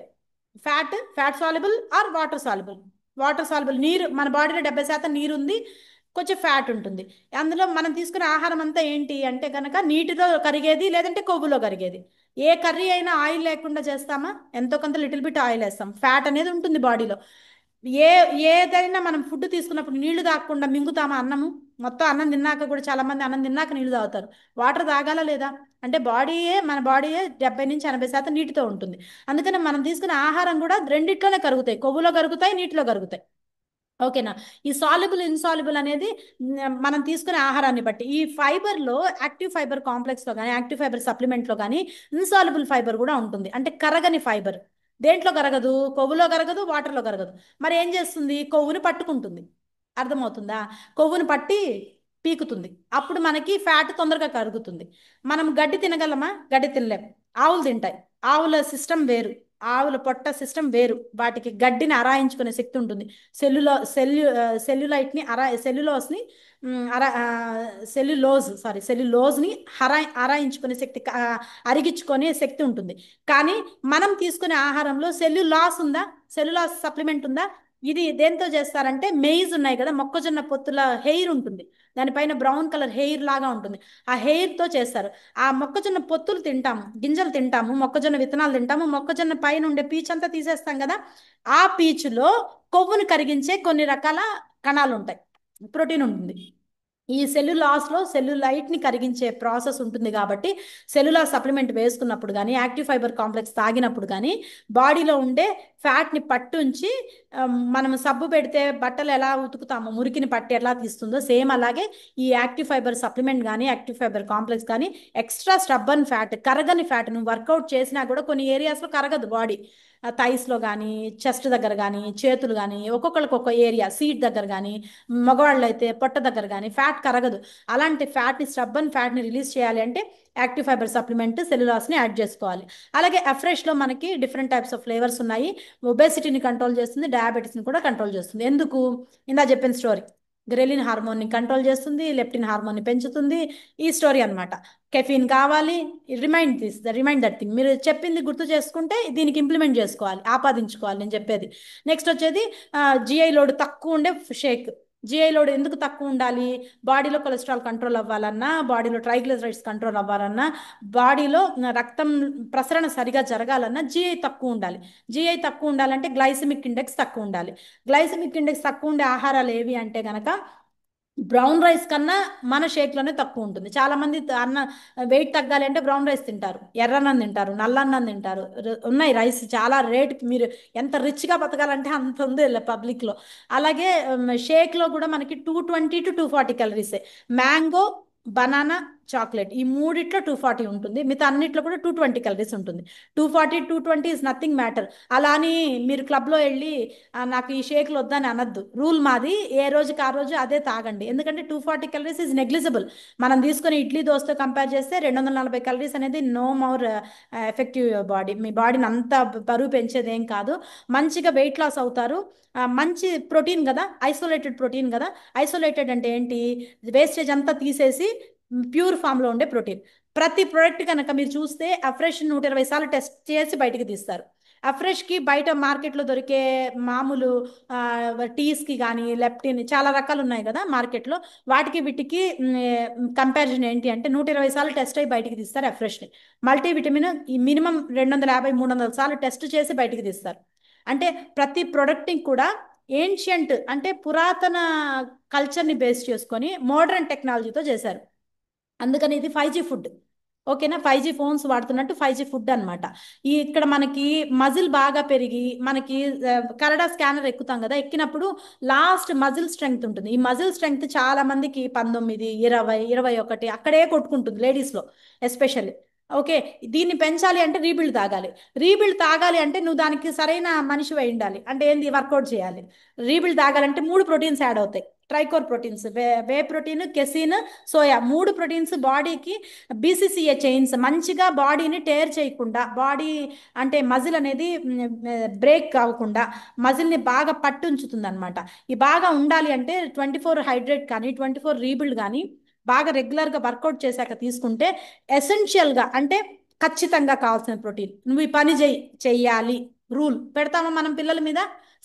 Fat soluble or water soluble. Water soluble నీరు, మన బాడీలో 70% నీరు ఉంది, కొంచెం ఫ్యాట్ ఉంటుంది. అందులో మనం తీసుకునే ఆహారం అంతా ఏంటి అంటే కనుక నీటిలో కరిగేది, లేదంటే కొవ్వులో కరిగేది. ఏ కర్రీ అయినా ఆయిల్ లేకుండా చేస్తామా? ఎంతో కొంత లిటిల్ బిట్ ఆయిల్ వేస్తాం, ఫ్యాట్ అనేది ఉంటుంది బాడీలో. ఏ ఏదైనా మనం ఫుడ్ తీసుకున్నప్పుడు నీళ్లు తాగకుండా మింగుతామా అన్నము? మొత్తం అన్నం తిన్నాక కూడా చాలా మంది అన్నం తిన్నాక నీళ్లు తాగుతారు. వాటర్ తాగాలా లేదా? అంటే మన బాడీయే 70 నుంచి 80% నీటితో ఉంటుంది. అందుకని మనం తీసుకునే ఆహారం కూడా రెండిట్లోనే కరుగుతాయి, కొవ్వులో కరుగుతాయి, నీటిలో కరుగుతాయి. ఓకేనా? ఈ సాల్యుబుల్, ఇన్సాల్యుబుల్ అనేది మనం తీసుకునే ఆహారాన్ని బట్టి. ఈ ఫైబర్లో యాక్టివ్ ఫైబర్ కాంప్లెక్స్లో కానీ, యాక్టివ్ ఫైబర్ సప్లిమెంట్లో కానీ ఇన్సాల్యుబుల్ ఫైబర్ కూడా ఉంటుంది, అంటే కరగని ఫైబర్. దేంట్లో కరగదు? కొవ్వులో కరగదు, వాటర్లో కరగదు. మరి ఏం చేస్తుంది? కొవ్వుని పట్టుకుంటుంది. అర్థమవుతుందా? కొవ్వుని పట్టి పీకుతుంది. అప్పుడు మనకి ఫ్యాట్ తొందరగా కరుగుతుంది. మనం గడ్డి తినగలమా? గడ్డి తినలేం. ఆవులు తింటాయి. ఆవుల సిస్టమ్ వేరు, ఆవుల పొట్ట సిస్టమ్ వేరు. వాటికి గడ్డిని అరాయించుకునే శక్తి ఉంటుంది. సెల్యులైట్ని సెల్యులోస్ని సెల్యులోజ్ని అరాయించుకునే శక్తి, అరిగించుకునే శక్తి ఉంటుంది. కానీ మనం తీసుకునే ఆహారంలో సెల్యులాస్ ఉందా? సెల్యులాస్ సప్లిమెంట్ ఉందా? ఇది దేంతో చేస్తారంటే, మెయిజ్ ఉన్నాయి కదా, మొక్కజొన్న పొత్తుల హెయిర్ ఉంటుంది, దానిపైన బ్రౌన్ కలర్ హెయిర్ లాగా ఉంటుంది, ఆ హెయిర్తో చేస్తారు. ఆ మొక్కజొన్న పొత్తులు తింటాము, గింజలు తింటాము, మొక్కజొన్న విత్తనాలు తింటాము, మొక్కజొన్న పైన ఉండే పీచు అంతా తీసేస్తాం కదా, ఆ పీచులో కొవ్వును కరిగించే కొన్ని రకాల కణాలు ఉంటాయి, ప్రోటీన్ ఉంటుంది. ఈ సెల్యులాస్లో సెల్యులైట్ని కరిగించే ప్రాసెస్ ఉంటుంది. కాబట్టి సెల్యులార్ సప్లిమెంట్ వేసుకున్నప్పుడు కానీ, యాక్టివ్ ఫైబర్ కాంప్లెక్స్ తాగినప్పుడు కానీ, బాడీలో ఉండే ఫ్యాట్ని పట్టుంచి, మనం సబ్బు పెడితే బట్టలు ఎలా ఉతుకుతామో, మురికిని పట్టి ఎలా తీస్తుందో, సేమ్ అలాగే ఈ యాక్టివ్ ఫైబర్ సప్లిమెంట్ కానీ, యాక్టివ్ ఫైబర్ కాంప్లెక్స్ కానీ ఎక్స్ట్రా స్టబ్బన్ ఫ్యాట్, కరగని ఫ్యాట్, నువ్వు వర్కౌట్ చేసినా కూడా కొన్ని ఏరియాస్లో కరగదు బాడీ. థైస్లో కానీ, చెస్ట్ దగ్గర కానీ, చేతులు కానీ, ఒక్కొక్కరికి ఒక్కొక్క ఏరియా, సీట్ దగ్గర కానీ, మగవాళ్ళు అయితే పొట్ట దగ్గర కానీ ఫ్యాట్ కరగదు. అలాంటి ఫ్యాట్ని, స్టబ్బన్ ఫ్యాట్ని రిలీజ్ చేయాలి అంటే యాక్టివ్ ఫైబర్ సప్లిమెంట్, సెల్యులాస్ని యాడ్ చేసుకోవాలి. అలాగే అఫ్రెష్లో మనకి డిఫరెంట్ టైప్స్ ఆఫ్ ఫ్లేవర్స్ ఉన్నాయి. ఒబేసిటీని కంట్రోల్ చేస్తుంది, డయాబెటీస్ని కూడా కంట్రోల్ చేస్తుంది. ఎందుకు? ఇందా చెప్పిన స్టోరీ. గ్రెలిన్ హార్మోన్ని కంట్రోల్ చేస్తుంది, లెప్టిన్ హార్మోన్ని పెంచుతుంది. ఈ స్టోరీ అనమాట. కెఫీన్ కావాలి. Remind that thing. మీరు చెప్పింది గుర్తు చేసుకుంటే దీనికి ఇంప్లిమెంట్ చేసుకోవాలి, ఆపాదించుకోవాలి నేను చెప్పేది. నెక్స్ట్ వచ్చేది జిఐ లోడ్ తక్కువ ఉండే షేక్. జిఐ లోడ్ ఎందుకు తక్కువ ఉండాలి? బాడీలో కొలెస్ట్రాల్ కంట్రోల్ అవ్వాలన్నా, బాడీలో ట్రైగ్లిజరైడ్స్ కంట్రోల్ అవ్వాలన్నా, బాడీలో రక్తం ప్రసరణ సరిగా జరగాలన్నా జిఐ తక్కువ ఉండాలి. జిఐ తక్కువ ఉండాలంటే గ్లైసెమిక్ ఇండెక్స్ తక్కువ ఉండాలి. గ్లైసెమిక్ ఇండెక్స్ తక్కువ ఉండే ఆహారాలు ఏవి అంటే గనక, బ్రౌన్ రైస్ కన్నా మన షేక్లోనే తక్కువ ఉంటుంది. చాలా మంది వెయిట్ తగ్గాలి అంటే బ్రౌన్ రైస్ తింటారు, ఎర్రన్నం తింటారు, నల్లన్నం తింటారు. ఉన్నాయి రైస్ చాలా రేట్. మీరు ఎంత రిచ్గా బతకాలంటే అంత ఉంది పబ్లిక్లో. అలాగే షేక్లో కూడా మనకి 220 to 240 క్యాలరీసే. మ్యాంగో, బనానా, చాక్లెట్, ఈ మూడిట్లో 240 ఉంటుంది, మిగతా అన్నిట్లో కూడా 220 క్యాలరీస్ ఉంటుంది. 240, 220 ఇస్ నథింగ్ మ్యాటర్. అలా అని మీరు క్లబ్లో వెళ్ళి నాకు ఈ షేక్లు వద్దని అనద్దు. రూల్ మాది, ఏ రోజుకి ఆ రోజు అదే తాగండి. ఎందుకంటే 240 క్యాలరీస్ ఇస్ నెగ్లిజిబుల్. మనం తీసుకుని ఇడ్లీ దోశతో కంపేర్ చేస్తే 240 క్యాలరీస్ అనేది నో మోర్ ఎఫెక్టివ్ బాడీ. మీ బాడీని అంత బరువు పెంచేది ఏం కాదు. మంచిగా వెయిట్ లాస్ అవుతారు. మంచి ప్రోటీన్ కదా, ఐసోలేటెడ్ ప్రోటీన్ కదా. ఐసోలేటెడ్ అంటే ఏంటి? వేస్టేజ్ అంతా తీసేసి ప్యూర్ ఫామ్లో ఉండే ప్రోటీన్. ప్రతి ప్రోడక్ట్ కనుక మీరు చూస్తే అఫ్రెష్ 120 సార్లు టెస్ట్ చేసి బయటకు తీస్తారు. అఫ్రెష్కి బయట మార్కెట్లో దొరికే మామూలు టీస్కి కానీ, లెప్టిన్, చాలా రకాలు ఉన్నాయి కదా మార్కెట్లో, వాటికి వీటికి కంపారిజన్ ఏంటి అంటే 120 సార్లు టెస్ట్ అయ్యి బయటికి తీస్తారు అఫ్రెష్ని. మల్టీవిటమిన్ ఈ మినిమం 250, 300 సార్లు టెస్ట్ చేసి బయటికి తీస్తారు. అంటే ప్రతి ప్రోడక్ట్ని కూడా ఏన్షియంట్, అంటే పురాతన కల్చర్ని బేస్ చేసుకొని మోడర్న్ టెక్నాలజీతో చేశారు. అందుకని ఇది 5G ఫుడ్. ఓకేనా? 5G ఫోన్స్ వాడుతున్నట్టు 5G ఫుడ్ అనమాట. ఈ ఇక్కడ మనకి మజిల్ బాగా పెరిగి, మనకి కరడా స్కానర్ ఎక్కుతాం కదా, ఎక్కినప్పుడు లాస్ట్ మజిల్ స్ట్రెంగ్త్ ఉంటుంది. ఈ మజిల్ స్ట్రెంగ్త్ చాలా మందికి 19, 20, 21 అక్కడే కొట్టుకుంటుంది లేడీస్లో ఎస్పెషల్లీ. ఓకే. దీన్ని పెంచాలి అంటే రీబిల్డ్ తాగాలి. రీబిల్డ్ తాగాలి అంటే నువ్వు దానికి సరైన మనిషి అయి ఉండాలి. అంటే ఏంది, వర్కౌట్ చేయాలి. రీబిల్డ్ తాగాలంటే మూడు ప్రోటీన్స్ యాడ్ అవుతాయి. ట్రైకోర్ proteins, whey protein, casein, soya, మూడు ప్రోటీన్స్ బాడీకి బీసీసీఏ చైన్స్ మంచిగా బాడీని టేర్ చేయకుండా, బాడీ అంటే మజిల్ అనేది బ్రేక్ కాకుండా మజిల్ని బాగా పట్టుంచుతుంది అనమాట. ఈ బాగా ఉండాలి అంటే 24 హైడ్రేట్ కానీ 24 రీబిల్డ్ కానీ బాగా రెగ్యులర్గా వర్కౌట్ చేశాక తీసుకుంటే ఎసెన్షియల్గా అంటే ఖచ్చితంగా కావాల్సిన ప్రోటీన్. నువ్వు ఈ పని చెయ్యాలి, రూల్ పెడతామా మనం పిల్లల మీద,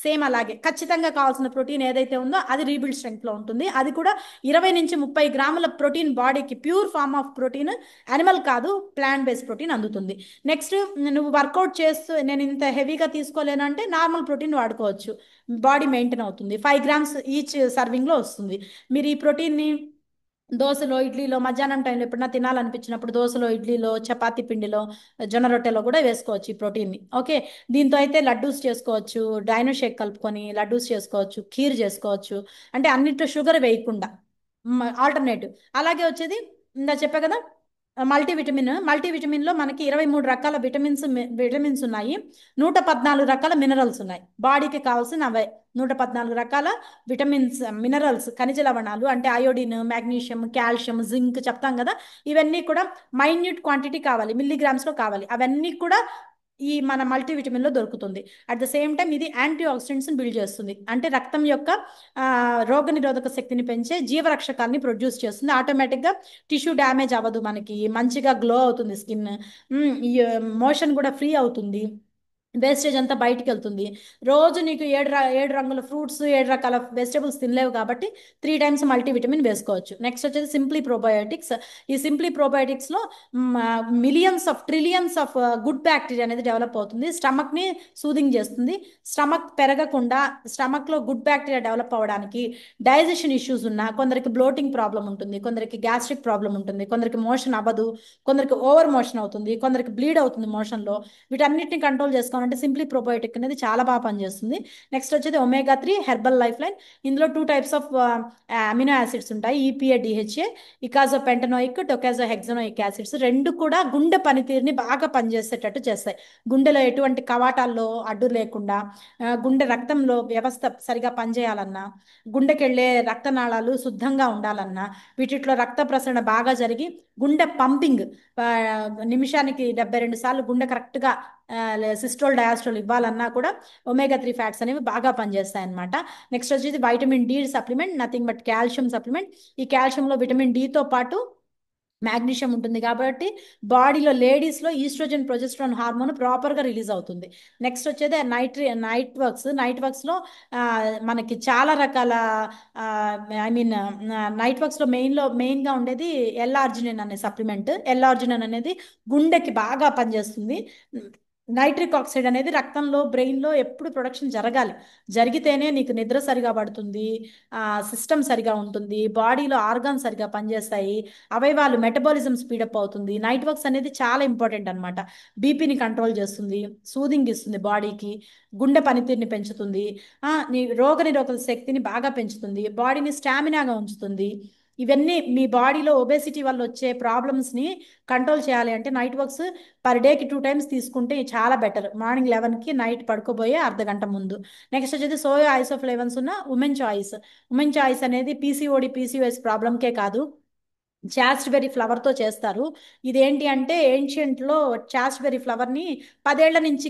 సేమ్ అలాగే ఖచ్చితంగా కావాల్సిన ప్రోటీన్ ఏదైతే ఉందో అది రీబిల్డ్ స్ట్రెంగ్త్లో ఉంటుంది. అది కూడా 20 నుంచి 30 గ్రాముల ప్రోటీన్ బాడీకి, pure form of protein, animal కాదు, ప్లాంట్ బేస్డ్ ప్రోటీన్ అందుతుంది. నెక్స్ట్, నువ్వు వర్కౌట్ చేస్తూ నేను ఇంత హెవీగా తీసుకోలేను అంటే నార్మల్ ప్రోటీన్ వాడుకోవచ్చు. బాడీ మెయింటైన్ అవుతుంది. 5 గ్రామ్స్ ఈచ్ సర్వింగ్లో వస్తుంది. మీరు ఈ ప్రోటీన్ని దోశలో, ఇడ్లీలో, మధ్యాహ్నం టైంలో ఎప్పుడైనా తినాలనిపించినప్పుడు దోశలో, ఇడ్లీలో, చపాతీ పిండిలో, జొన్న రొట్టెలో కూడా వేసుకోవచ్చు ఈ ప్రోటీన్ని. ఓకే. దీంతో అయితే లడ్డూస్ చేసుకోవచ్చు, డైనో షేక్ కలుపుకొని లడ్డూస్ చేసుకోవచ్చు, ఖీర్ చేసుకోవచ్చు. అంటే అన్నిట్లో షుగర్ వేయకుండా ఆల్టర్నేటివ్. అలాగే వచ్చేది ఇందా చెప్పా కదా, మల్టీవిటమిన్లో మనకి 23 రకాల విటమిన్స్ ఉన్నాయి. 114 రకాల మినరల్స్ ఉన్నాయి. బాడీకి కావాల్సిన అవే 114 రకాల విటమిన్స్, మినరల్స్, ఖనిజ లవణాలు అంటే అయోడిన్, మాగ్నీషియం, కాల్షియం, జింక్ చెప్తాం కదా. ఇవన్నీ కూడా మైన్యూట్ క్వాంటిటీ కావాలి, మిల్లీగ్రామ్స్లో కావాలి. అవన్నీ కూడా ఈ మన మల్టీవిటమిన్లో దొరుకుతుంది. అట్ ద సేమ్ టైం ఇది యాంటీ ఆక్సిడెంట్స్ని బిల్డ్ చేస్తుంది. అంటే రక్తం యొక్క రోగనిరోధక శక్తిని పెంచే జీవరక్షకాన్ని ప్రొడ్యూస్ చేస్తుంది. ఆటోమేటిక్గా టిష్యూ డ్యామేజ్ అవ్వదు, మనకి మంచిగా గ్లో అవుతుంది స్కిన్. మోషన్ కూడా ఫ్రీ అవుతుంది. వేస్టేజ్ అంతా బయటికి వెళ్తుంది. రోజు నీకు 7 రంగుల ఫ్రూట్స్, 7 రకాల వెజిటబుల్స్ తినలేవు కాబట్టి 3 టైమ్స్ మల్టీవిటమిన్ వేసుకోవచ్చు. నెక్స్ట్ వచ్చేసి సింప్లీ ప్రోబయోటిక్స్. ఈ సింప్లీ ప్రోబయోటిక్స్లో millions of trillions of good bacteria అనేది డెవలప్ అవుతుంది. స్టమక్ని సూదింగ్ చేస్తుంది. స్టమక్ పెరగకుండా స్టమక్లో గుడ్ బ్యాక్టీరియా డెవలప్ అవ్వడానికి, డైజెషన్ ఇష్యూస్ ఉన్నా, కొందరికి బ్లోటింగ్ ప్రాబ్లం ఉంటుంది, కొందరికి గ్యాస్ట్రిక్ ప్రాబ్లం ఉంటుంది, కొందరికి మోషన్ అవ్వదు, కొందరికి ఓవర్ మోషన్ అవుతుంది, కొందరికి బ్లీడ్ అవుతుంది మోషన్లో. వీటన్నిటిని కంట్రోల్ చేసుకోవాలంటే సింప్లీ ప్రోబయోటిక్ అనేది చాలా బాగా పనిచేస్తుంది. నెక్స్ట్ వచ్చేది ఒమేగా 3 హెర్బల్ లైఫ్ లైన్. ఇందులో 2 టైప్స్ ఆఫ్ అమినో యాసిడ్స్ ఉంటాయి, ఈపీఏ, డిహెచ్ఏ, ఇకాజో పెంటనోయిక్, టొకాజో హెక్సనోయిక్ యాసిడ్స్. రెండు కూడా గుండె పనితీరుని బాగా పనిచేసేటట్టు చేస్తాయి. గుండెలో ఎటువంటి కవాటాల్లో అడ్డు లేకుండా, గుండె రక్తంలో వ్యవస్థ సరిగా పనిచేయాలన్నా, గుండెకెళ్ళే రక్తనాళాలు శుద్ధంగా ఉండాలన్నా, వీటిలో రక్త ప్రసరణ బాగా జరిగి గుండె పంపింగ్ నిమిషానికి 72 సార్లు గుండె కరెక్ట్గా సిస్టోల్, డయాస్ట్రోల్ ఇవ్వాలన్నా కూడా ఒమేగా 3 ఫ్యాట్స్ అనేవి బాగా పనిచేస్తాయి అనమాట. నెక్స్ట్ వచ్చేసి vitamin D supplement, nothing but calcium supplement. ఈ కాల్షియంలో విటమిన్ డితో పాటు మాగ్నీషియం ఉంటుంది కాబట్టి బాడీలో, లేడీస్లో ఈస్ట్రోజన్, ప్రొజెస్ట్రాన్ హార్మోన్ ప్రాపర్గా రిలీజ్ అవుతుంది. నెక్స్ట్ వచ్చేది నైట్ వర్క్స్లో మనకి చాలా రకాల నైట్ వర్క్స్లో మెయిన్గా ఉండేది ఎల్-ఆర్జినిన్ అనే సప్లిమెంట్. ఎల్-ఆర్జినిన్ అనేది గుండెకి బాగా పనిచేస్తుంది. నైట్రిక్ ఆక్సైడ్ అనేది రక్తంలో, బ్రెయిన్లో ఎప్పుడు ప్రొడక్షన్ జరగాలి. జరిగితేనే నీకు నిద్ర సరిగా పడుతుంది, సిస్టమ్ సరిగా ఉంటుంది, బాడీలో ఆర్గాన్స్ సరిగా పనిచేస్తాయి, అవయవాలు మెటబాలిజం స్పీడప్ అవుతుంది. నైట్ వర్క్స్ అనేది చాలా ఇంపార్టెంట్ అనమాట. బీపీని కంట్రోల్ చేస్తుంది, సూదింగ్ ఇస్తుంది బాడీకి, గుండె పనితీరుని పెంచుతుంది, నీ రోగనిరోధక శక్తిని బాగా పెంచుతుంది, బాడీని స్టామినాగా ఉంచుతుంది. ఇవన్నీ మీ బాడీలో ఒబేసిటీ వల్ల వచ్చే ప్రాబ్లమ్స్ని కంట్రోల్ చేయాలి అంటే నైట్ వర్క్స్ పర్ డేకి 2 టైమ్స్ తీసుకుంటే చాలా బెటర్. మార్నింగ్ 11కి, నైట్ పడుకోబోయే అర్ధగంట ముందు. నెక్స్ట్ వచ్చేది సోయా ఐసోఫ్లేవన్స్ ఉన్న ఉమెన్ చాయిస్ అనేది పీసీఓఎస్ ప్రాబ్లంకే కాదు, చాస్ట్బెర్రీ ఫ్లవర్తో చేస్తారు. ఇదేంటి అంటే ఏన్షియంట్లో చాస్ట్బెర్రీ ఫ్లవర్ని 10 ఏళ్ల నుంచి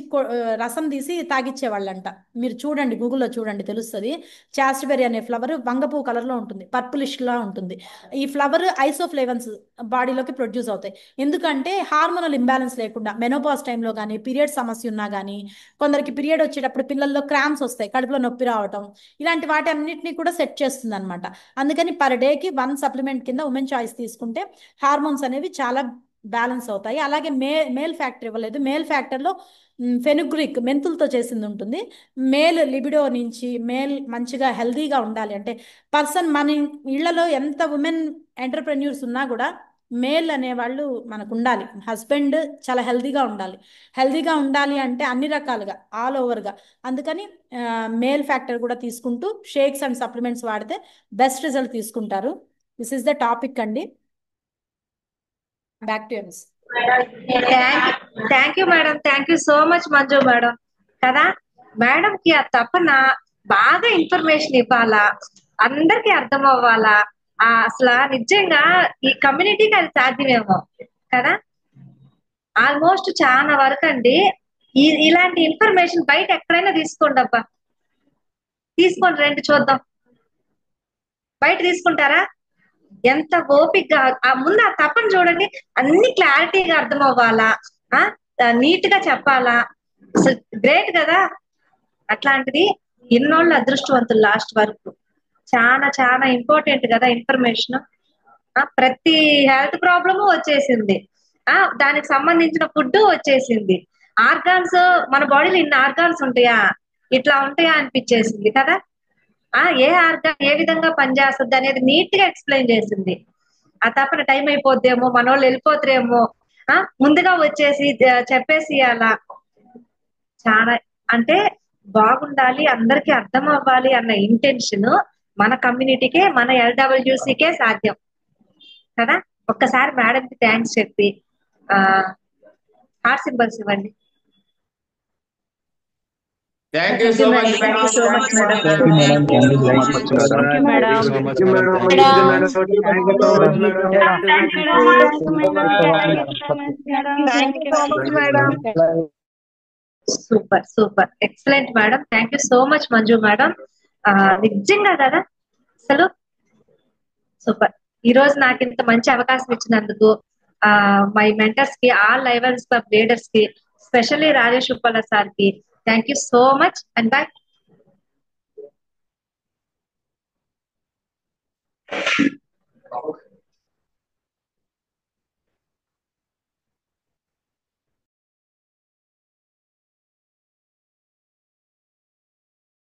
రసం తీసి తాగిచ్చేవాళ్ళంట. మీరు చూడండి, గూగుల్లో చూడండి, తెలుస్తుంది. చాస్ట్బెర్రీ అనే ఫ్లవర్ వంగపూ కలర్లో ఉంటుంది, పర్పులిష్లా ఉంటుంది. ఈ ఫ్లవర్ ఐసోఫ్లేవన్స్ బాడీలోకి ప్రొడ్యూస్ అవుతాయి. ఎందుకంటే హార్మోనల్ ఇంబ్యాలెన్స్ లేకుండా, మెనోపాస్ టైంలో కానీ, పీరియడ్ సమస్య ఉన్నా కానీ, కొందరికి పీరియడ్ వచ్చేటప్పుడు పిల్లల్లో క్రామ్స్ వస్తాయి, కడుపులో నొప్పి రావటం, ఇలాంటి వాటి అన్నిటిని కూడా సెట్ చేస్తుంది అనమాట. అందుకని పర్ డేకి 1 సప్లిమెంట్ కింద ఉమెన్ చాయిస్ తీసుకుంటే హార్మోన్స్ అనేవి చాలా బ్యాలెన్స్ అవుతాయి. అలాగే మేల్ ఫ్యాక్టర్ ఇవ్వలేదు. మేల్ ఫ్యాక్టర్లో ఫెనుగ్రిక్, మెంతులతో చేసింది ఉంటుంది. మేల్ లిబిడో నుంచి మేల్ మంచిగా హెల్దీగా ఉండాలి అంటే మన ఇళ్లలో ఎంత ఉమెన్ ఎంటర్ప్రెన్యూర్స్ ఉన్నా కూడా మేల్ అనేవాళ్ళు మనకు ఉండాలి. హస్బెండ్ చాలా హెల్దీగా ఉండాలి అంటే అన్ని రకాలుగా, ఆల్ ఓవర్గా. అందుకని మేల్ ఫ్యాక్టర్ కూడా తీసుకుంటూ షేక్స్ అండ్ సప్లిమెంట్స్ వాడితే బెస్ట్ రిజల్ట్ తీసుకుంటారు. దిస్ ఇస్ ద టాపిక్ అండి. Back to you. Thank you madam, thank you so much Manju madam. కదా, మేడం కి ఆ తపన బాగా ఇన్ఫర్మేషన్ ఇవ్వాలా, అందరికి అర్థం అవ్వాలా. అసలు నిజంగా ఈ కమ్యూనిటీకి అది సాధ్యమేమో కదా. ఆల్మోస్ట్ చాలా వరకు అండి ఇలాంటి ఇన్ఫర్మేషన్ బయట ఎక్కడైనా తీసుకోండి అబ్బా, తీసుకోండి, రండి చూద్దాం. బయట తీసుకుంటారా? ఎంత ఓపిక్గా ఆ ముందు ఆ తపన చూడండి. అన్ని క్లారిటీగా అర్థం అవ్వాలా, ఆ నీట్ గా చెప్పాలా. అసలు గ్రేట్ కదా. అట్లాంటిది ఎన్నోళ్ళు అదృష్టవంతులు లాస్ట్ వరకు. చాలా చాలా ఇంపార్టెంట్ కదా ఇన్ఫర్మేషన్. ప్రతి హెల్త్ ప్రాబ్లము వచ్చేసింది, దానికి సంబంధించిన ఫుడ్ వచ్చేసింది. ఆర్గాన్స్, మన బాడీలో ఇన్ని ఆర్గాన్స్ ఉంటాయా, ఇట్లా ఉంటాయా అనిపించేసింది కదా. ఏ ఆర్గాన్ ఏ విధంగా పనిచేస్తుంది అనేది నీట్ గా ఎక్స్ప్లెయిన్ చేసింది. ఆ తప్పన టైం అయిపోద్దేమో, మన వాళ్ళు వెళ్ళిపోతారేమో, ముందుగా వచ్చేసి చెప్పేసి అలా. చాలా అంటే బాగుండాలి, అందరికి అర్థం అవ్వాలి అన్న ఇంటెన్షన్ మన కమ్యూనిటీకే, మన ఎల్డబ్ల్యూసీకే సాధ్యం కదా. ఒక్కసారి మేడం కి థ్యాంక్స్ చెప్పి హార్ట్ సింబల్స్ ఇవ్వండి. Thank you so much Thank you so much, madam. Thank you, madam. Thank you so much, madam. Thank you, Thank you madam. so much, Thank you, madam. madam. Thank you so much. Thank you so much, madam. Thank you so much. Thank you so much madam. Thank you. Super super excellent madam. Thank you so much Manju madam. నిజంగా కదా అసలు super. ఈ రోజు నాకు ఇంత మంచి అవకాశం ఇచ్చినందుకు మై మెంటర్స్ కి, ఆల్ లైవెన్స్ క్లబ్ లీడర్స్ కి, స్పెషల్లీ రాజేష్ ఉప్పల సార్ కి thank you so much. And bye.